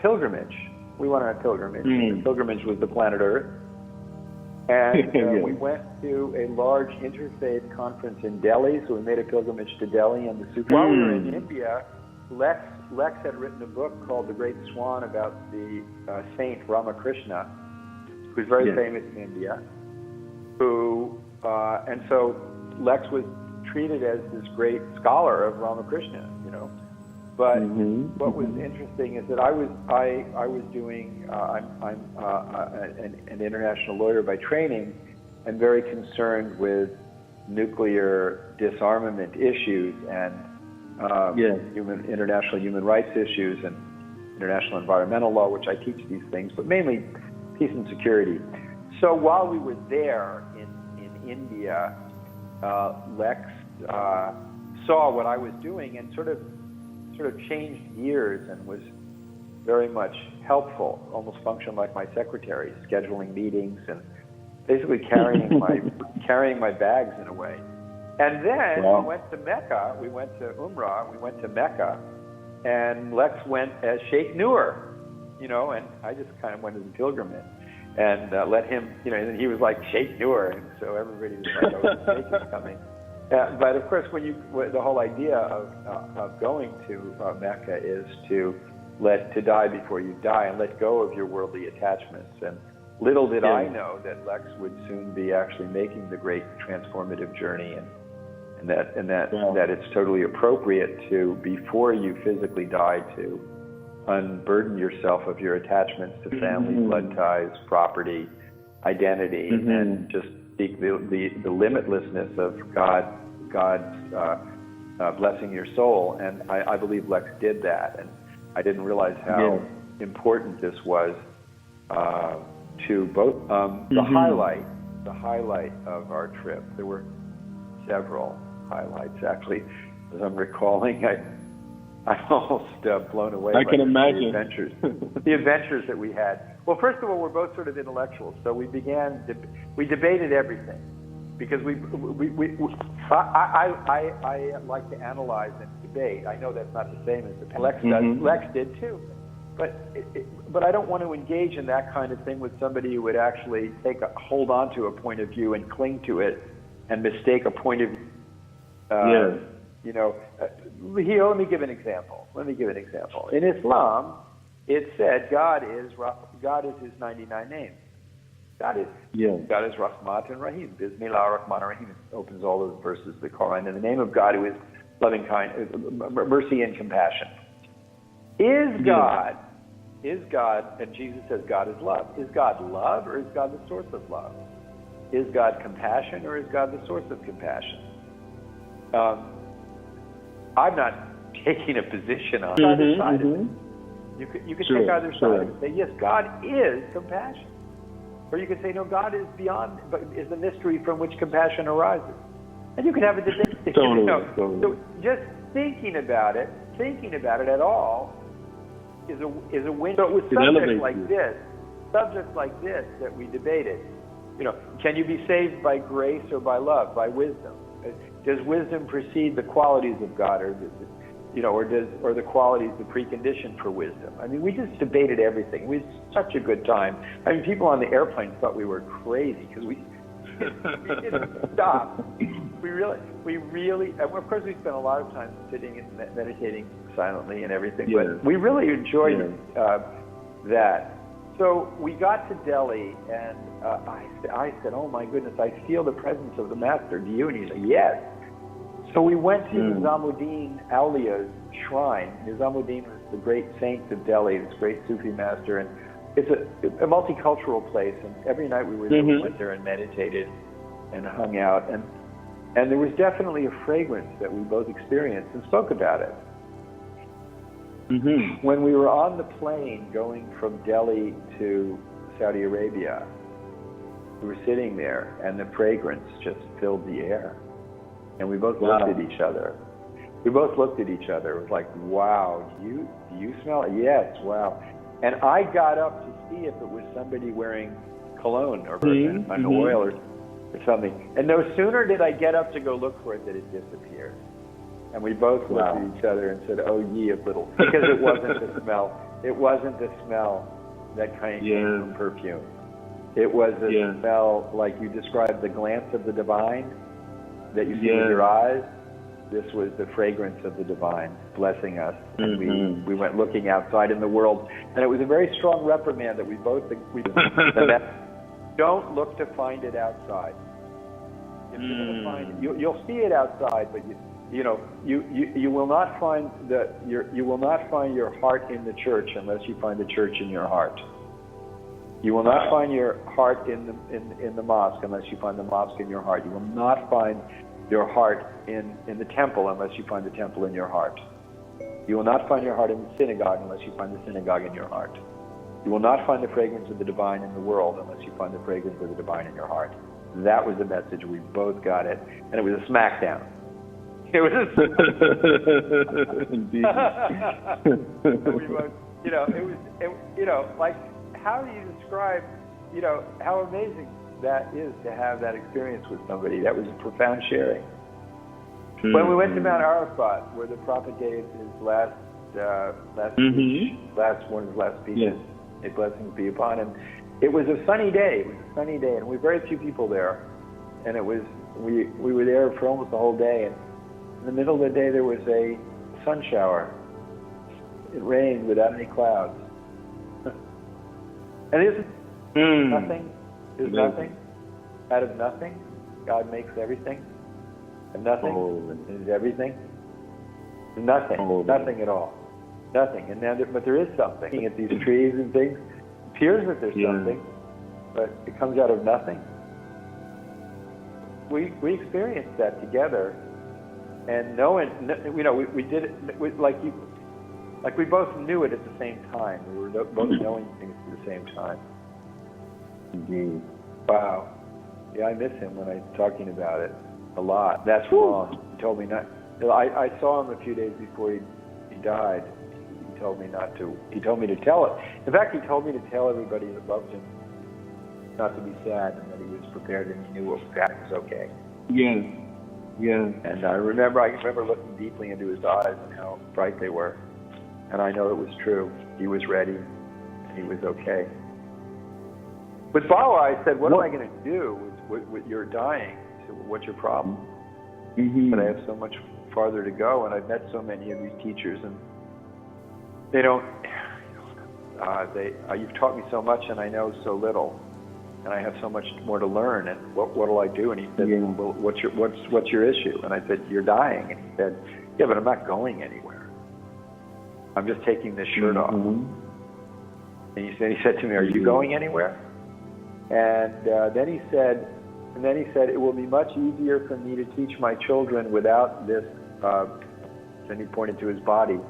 S3: pilgrimage. We went on a pilgrimage. The pilgrimage was the planet Earth. And we went to a large interfaith conference in Delhi, so we made a pilgrimage to Delhi and the Sufi. While we were in India, Lex had written a book called The Great Swan about the saint Ramakrishna, who's very famous in India, and so Lex was treated as this great scholar of Ramakrishna, But what was interesting is that I'm an international lawyer by training, and very concerned with nuclear disarmament issues and international human rights issues and international environmental law, which I teach these things, but mainly peace and security. So while we were there in India, Lex saw what I was doing and sort of changed gears and was very much helpful, almost functioned like my secretary, scheduling meetings and basically carrying my bags in a way. And then we went to Mecca, we went to Umrah, we went to Mecca, and Lex went as Shaykh Nur, and I just kind of went as a pilgrimage and let him, and he was like Shaykh Nur, and so everybody was like, oh, the Shaykh is coming. But of course, the whole idea of going to Mecca is to die before you die and let go of your worldly attachments. And little did I know that Lex would soon be actually making the great transformative journey, and that it's totally appropriate to, before you physically die, to unburden yourself of your attachments to family, blood ties, property, identity, and just seek the limitlessness of God's blessing your soul. And I believe Lex did that, and I didn't realize how important this was to both the highlight of our trip. There were several highlights, actually. As I'm recalling, I'm almost blown away by the adventures that we had. Well, first of all, we're both sort of intellectuals, so we debated everything. because I like to analyze and debate. I know that's not the same as the Lex does. Lex did too, but I don't want to engage in that kind of thing with somebody who would actually hold on to a point of view and cling to it and mistake a point of view. You know, here, let me give an example. In Islam, it said God is his 99 names. God is Rahmat and Rahim. Bismillah ar-Rahman ar-Rahim. It opens all the verses of the Quran in the name of God, who is loving, kind, mercy and compassion. Is God, and Jesus says God is love. Is God love, or is God the source of love? Is God compassion, or is God the source of compassion? I'm not taking a position on either side of it. You could take either side and say, yes, God is compassion. Or you could say, no, God is beyond, but is the mystery from which compassion arises. And you could have a debate. So just thinking about it at all is a win. So with subjects like this that we debated, you know, can you be saved by grace or by love, by wisdom? Does wisdom precede the qualities of God, or or the qualities the precondition for wisdom? I mean, we just debated everything. We had such a good time. I mean, people on the airplane thought we were crazy because we didn't stop. We really, and of course, we spent a lot of time sitting and meditating silently and everything. Yeah. But we really enjoyed that. So we got to Delhi, and I said, "Oh my goodness, I feel the presence of the Master. Do you?" And he said, "Yes." So we went to Nizamuddin Aulia's shrine. Nizamuddin was the great saint of Delhi, this great Sufi master, and it's a multicultural place. And every night we went there and meditated and hung out, and there was definitely a fragrance that we both experienced and spoke about it. When we were on the plane going from Delhi to Saudi Arabia, we were sitting there, and the fragrance just filled the air. And we both looked at each other. It was like, wow, do you smell it? Yes, wow. And I got up to see if it was somebody wearing cologne or an oil or something. And no sooner did I get up to go look for it than it disappeared. And we both looked at each other and said, oh, ye of little. Because it wasn't the smell. It wasn't the smell that came from perfume. It was a smell like you described, the glance of the divine that you see with your eyes. This was the fragrance of the divine blessing us. And we went looking outside in the world. And it was a very strong reprimand that we both don't look to find it outside. If you're going to find it, you'll see it outside, but you will not find you will not find your heart in the church unless you find the church in your heart. You will not find your heart in the mosque unless you find the mosque in your heart. You will not find your heart in the temple unless you find the temple in your heart. You will not find your heart in the synagogue unless you find the synagogue in your heart. You will not find the fragrance of the divine in the world unless you find the fragrance of the divine in your heart. That was the message. We both got it, and it was a smackdown. It was
S4: indeed.
S3: We both, like, how do you describe, how amazing that is to have that experience with somebody? That was a profound sharing. When we went to Mount Arafat, where the Prophet gave his last speech, one of his last speeches, may blessings be upon him. It was a sunny day. And we were very few people there. And it was we were there for almost the whole day. And in the middle of the day, there was a sun shower. It rained without any clouds. And it isn't nothing. There's nothing. Out of nothing, God makes everything. And nothing is everything. Nothing. Nothing at all. Nothing. And now, but there is something. Looking at these trees and things, it appears that there's something, but it comes out of nothing. We experienced that together, and we did it like we both knew it at the same time. We were both knowing things at the same time.
S4: Indeed.
S3: Wow. Yeah, I miss him when I'm talking about it a lot. That's wrong. He told me not. I saw him a few days before he died. He told me not to. He told me to tell it. In fact, he told me to tell everybody that loved him not to be sad, and that he was prepared and he knew what was happening. was okay.
S2: Yes. Yes.
S3: And I remember looking deeply into his eyes and how bright they were. And I know it was true. He was ready. And he was okay. With Bawa, I said, what am I going to do with your dying? He said, well, what's your problem? But I have so much farther to go, and I've met so many of these teachers, and they don't. You've taught me so much, and I know so little, and I have so much more to learn. And what'll I do? And he said, well, what's your issue? And I said, you're dying. And he said, yeah, but I'm not going anywhere. I'm just taking this shirt off. And he said to me, are you going anywhere? And then he said, it will be much easier for me to teach my children without this. Then he pointed to his body.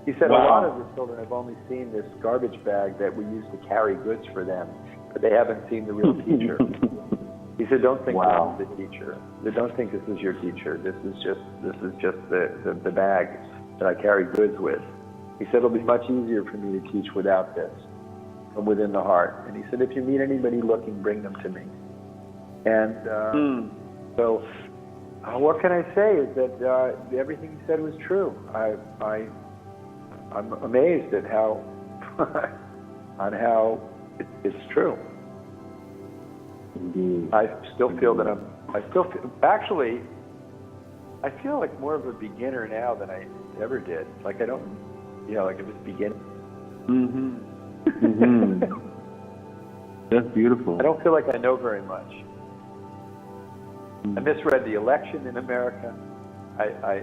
S3: He said, a lot of the children have only seen this garbage bag that we use to carry goods for them, but they haven't seen the real teacher. He said, don't think this is the teacher. Don't think this is your teacher. This is just the bag that I carry goods with. He said, it'll be much easier for me to teach without this, from within the heart. And he said, if you meet anybody looking, bring them to me. And so what can I say is that everything he said was true. I'm amazed at how it's true. I still feel that I feel like more of a beginner now than I ever did. Like I don't, like I'm just beginning.
S2: That's beautiful.
S3: I don't feel like I know very much. I misread the election in America. I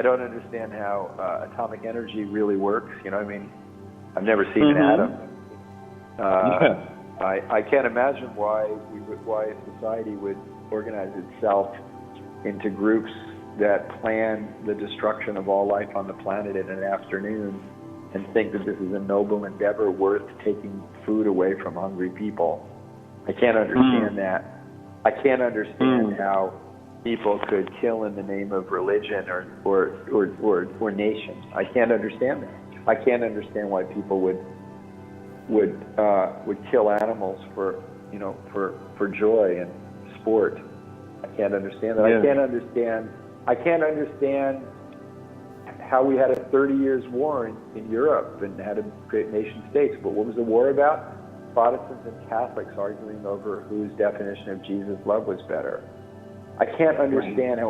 S3: don't understand how atomic energy really works. You know what I mean? I've never seen an atom. I can't imagine why society would organize itself into groups that plan the destruction of all life on the planet in an afternoon and think that this is a noble endeavor worth taking food away from hungry people. I can't understand that. I can't understand how people could kill in the name of religion or nation. I can't understand that. I can't understand why people would kill animals for joy and sport. I can't understand that. Yeah. I can't understand how we had a 30 years war in Europe and had to create nation states. But what was the war about? Protestants and Catholics arguing over whose definition of Jesus' love was better. I can't understand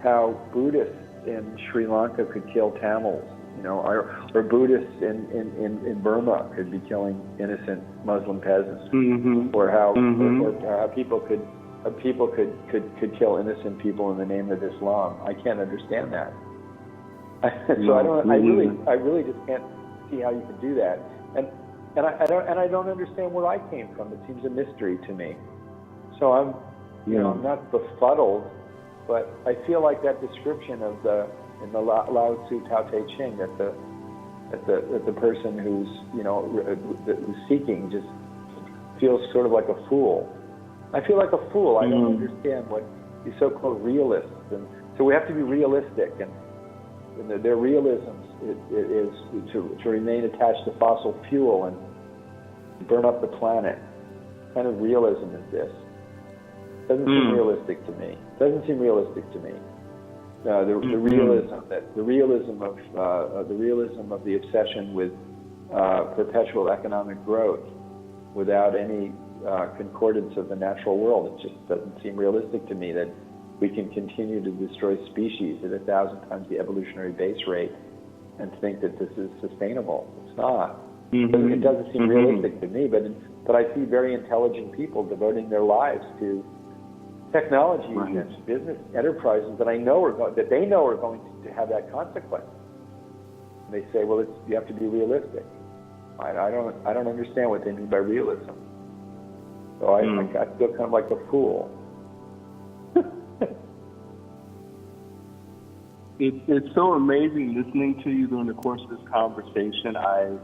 S3: how Buddhists in Sri Lanka could kill Tamils, or Buddhists in Burma could be killing innocent Muslim peasants, or how people could kill innocent people in the name of Islam. I can't understand that. So I really just can't see how you could do that. And I don't understand where I came from. It seems a mystery to me. So I'm not befuddled, but I feel like that description in the Lao Tzu Tao Te Ching that the person who's seeking just feels sort of like a fool. I feel like a fool. I don't understand what these so-called realists, and so we have to be realistic, and their realisms is to remain attached to fossil fuel and burn up the planet. What kind of realism is this? Doesn't seem realistic to me. The realism of the obsession with perpetual economic growth without any concordance of the natural world. It just doesn't seem realistic to me that we can continue to destroy species at 1,000 times the evolutionary base rate and think that this is sustainable. It's not. It doesn't seem realistic to me, but I see very intelligent people devoting their lives to technologies and business enterprises that they know are going to have that consequence. And they say, well, you have to be realistic. I don't understand what they mean by realism. So I feel kind of like a fool.
S2: It's so amazing listening to you during the course of this conversation. I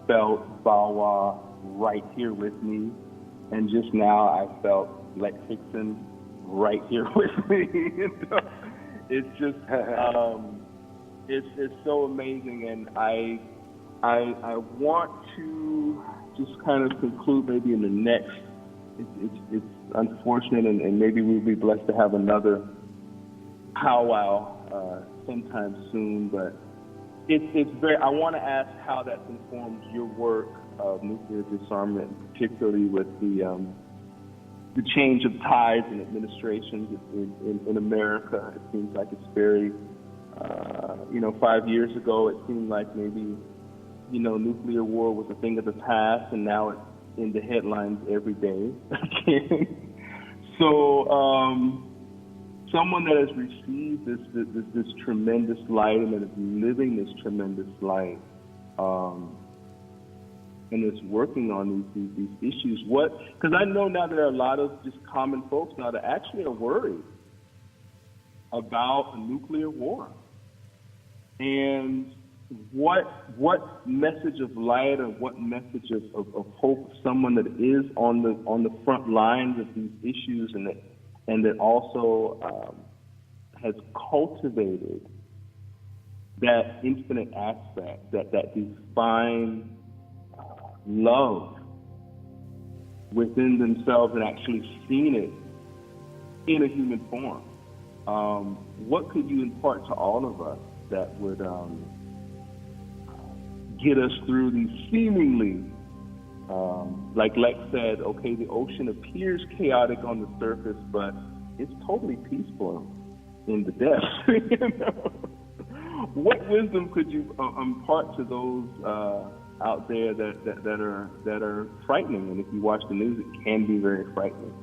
S2: felt Bawa right here with me, and just now I felt Lex Hixon right here with me. It's just it's so amazing, and I want to just kind of conclude maybe in the next it's unfortunate, and maybe we'll be blessed to have another powwow sometime soon. But it's very. I want to ask how that's informed your work of nuclear disarmament, particularly with the change of tides and administrations in America. It seems like it's very, 5 years ago it seemed like maybe, nuclear war was a thing of the past, and now it's in the headlines every day again. So someone that has received this tremendous light and that is living this tremendous light, and is working on these issues. Because I know now there are a lot of just common folks now that actually are worried about a nuclear war. And what message of light or what message of hope someone that is on the front lines of these issues and that also has cultivated that infinite aspect, that divine love within themselves and actually seen it in a human form. What could you impart to all of us that would get us through these seemingly, like Lex said, okay, the ocean appears chaotic on the surface, but it's totally peaceful in the depths. What wisdom could you impart to those out there that are frightening? And if you watch the news, it can be very frightening.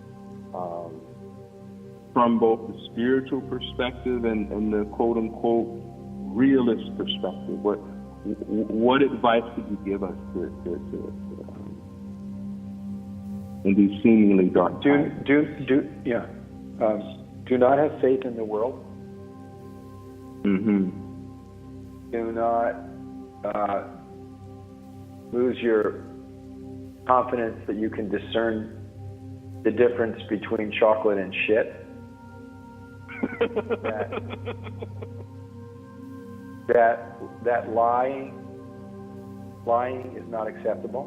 S2: From both the spiritual perspective and the quote unquote realist perspective, what advice could you give us to in these seemingly dark times?
S3: Do not have faith in the world.
S2: Mm-hmm.
S3: Do not lose your confidence that you can discern the difference between chocolate and shit. that lying is not acceptable.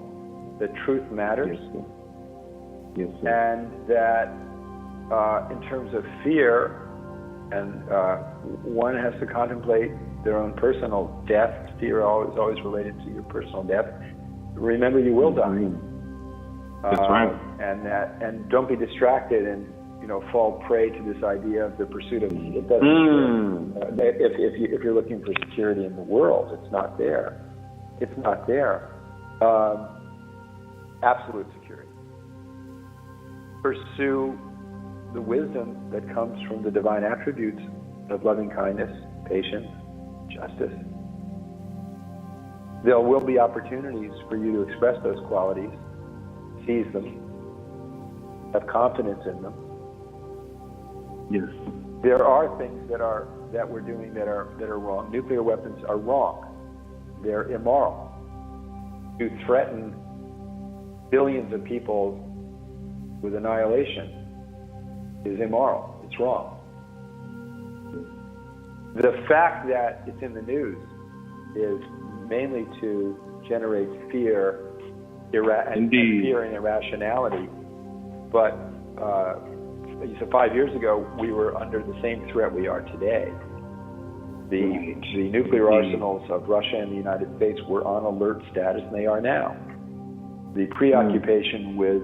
S3: The truth matters.
S2: Yes, sir.
S3: And that in terms of fear, and one has to contemplate their own personal death. Fear is always related to your personal death. Remember, you will die.
S2: That's right.
S3: And don't be distracted and fall prey to this idea of the pursuit of it doesn't. If you're looking for security in the world, it's not there. It's not there. Absolute security. Pursue the wisdom that comes from the divine attributes of loving kindness, patience, justice. There will be opportunities for you to express those qualities, seize them, have confidence in them.
S2: Yes.
S3: There are things that we're doing that are wrong. Nuclear weapons are wrong. They're immoral. To threaten billions of people with annihilation is immoral. It's wrong. The fact that it's in the news is mainly to generate fear, and fear and irrationality. But so 5 years ago, we were under the same threat we are today. The nuclear arsenals of Russia and the United States were on alert status, and they are now. The preoccupation with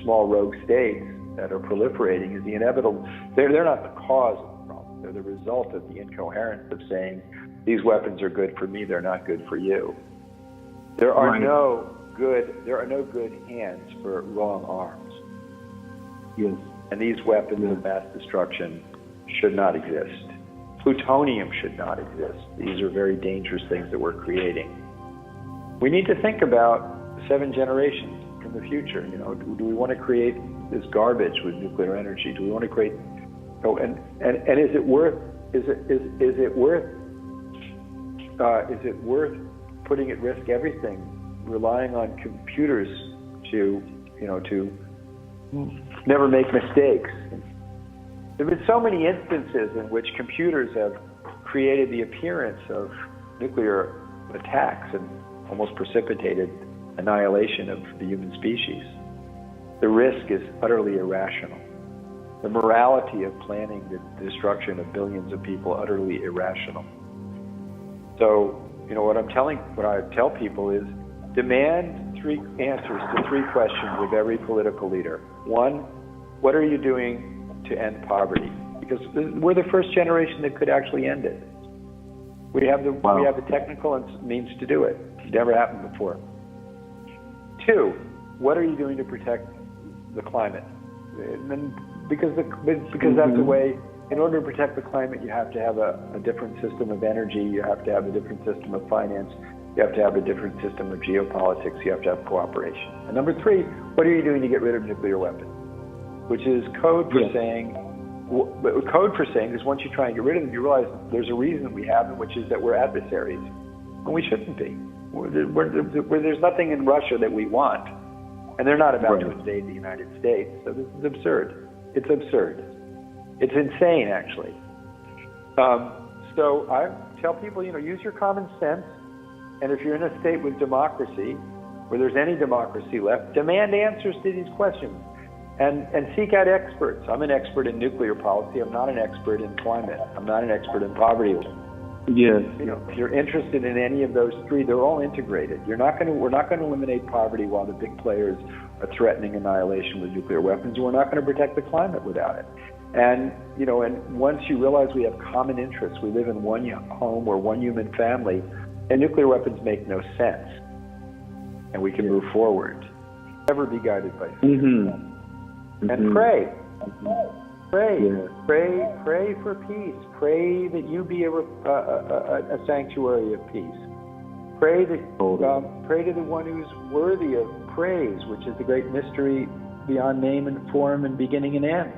S3: small rogue states that are proliferating is the inevitable. They're not the cause of the problem. They're the result of the incoherence of saying these weapons are good for me, they're not good for you. There are no good hands for wrong arms.
S2: Yes.
S3: And these weapons of mass destruction should not exist. Plutonium should not exist. These are very dangerous things that we're creating. We need to think about 7 generations from the future. Do we want to create this garbage with nuclear energy? Do we want to create? And is it worth putting at risk everything, relying on computers to never make mistakes? There have been so many instances in which computers have created the appearance of nuclear attacks and almost precipitated annihilation of the human species. the risk is utterly irrational. The morality of planning the destruction of billions of people utterly irrational. So, what I tell people is demand 3 answers to 3 questions of every political leader. 1, what are you doing to end poverty? Because we're the first generation that could actually end it. We have the technical means to do it. It's never happened before. 2, what are you doing to protect the climate? And then, because that's the way. In order to protect the climate, you have to have a different system of energy. You have to have a different system of finance. You have to have a different system of geopolitics. You have to have cooperation. And number 3, what are you doing to get rid of nuclear weapons? Which is code for saying, because once you try and get rid of them, you realize there's a reason we have them, which is that we're adversaries, and we shouldn't be. There's nothing in Russia that we want, and they're not about to invade the United States. So this is absurd. It's absurd. It's insane, actually. So I tell people, use your common sense, and if you're in a state with democracy, where there's any democracy left, demand answers to these questions, and seek out experts. I'm an expert in nuclear policy. I'm not an expert in climate. I'm not an expert in poverty.
S2: Yes.
S3: If you're interested in any of those 3, they're all integrated. We're not going to eliminate poverty while the big players are threatening annihilation with nuclear weapons. We're not going to protect the climate without it. And and once you realize we have common interests, we live in one home or one human family, and nuclear weapons make no sense, and we can move forward. Never be guided by fear. And pray. Pray for peace. Pray that you be a sanctuary of peace. Pray to the one who's worthy of praise, which is the great mystery beyond name and form and beginning and end.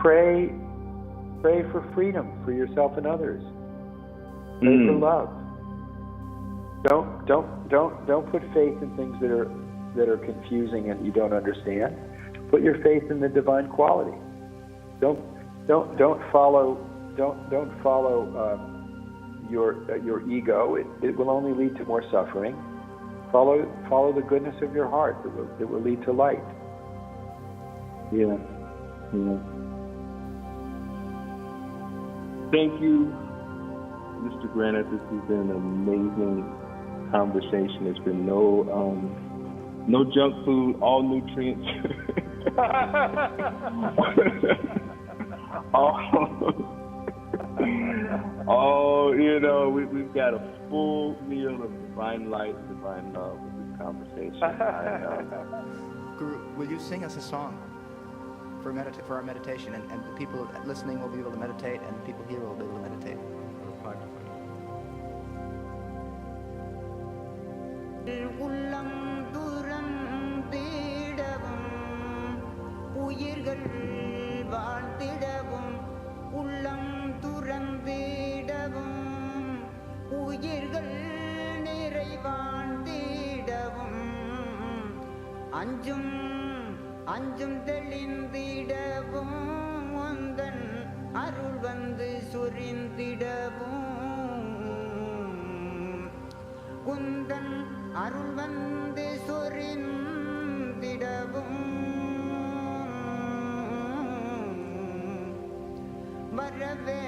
S3: Pray for freedom for yourself and others. Pray for love. Don't put faith in things that are confusing and you don't understand. Put your faith in the divine quality. Don't follow your ego. It will only lead to more suffering. Follow the goodness of your heart. It will lead to light.
S2: Yeah. Thank you, Mr. Granoff. This has been an amazing conversation. There's been no junk food, all nutrients. We've got a full meal of divine light, divine love with this conversation.
S5: Guru, will you sing us a song for our meditation, and the people listening will be able to meditate, and the people here will be able to meditate?
S1: உயிர்கள் வாழ்ந்திடவும் உள்ளம் துறந்திடவும் உயிர்கள் நிறைவாழ்ந்திடவும் அஞ்சும் அஞ்சும் தெளிந்திடவும் உந்தன் அருள் வந்து சொரிந்திடவும் உந்தன் அருள் வந்து சொரிந்திடவும் வரவே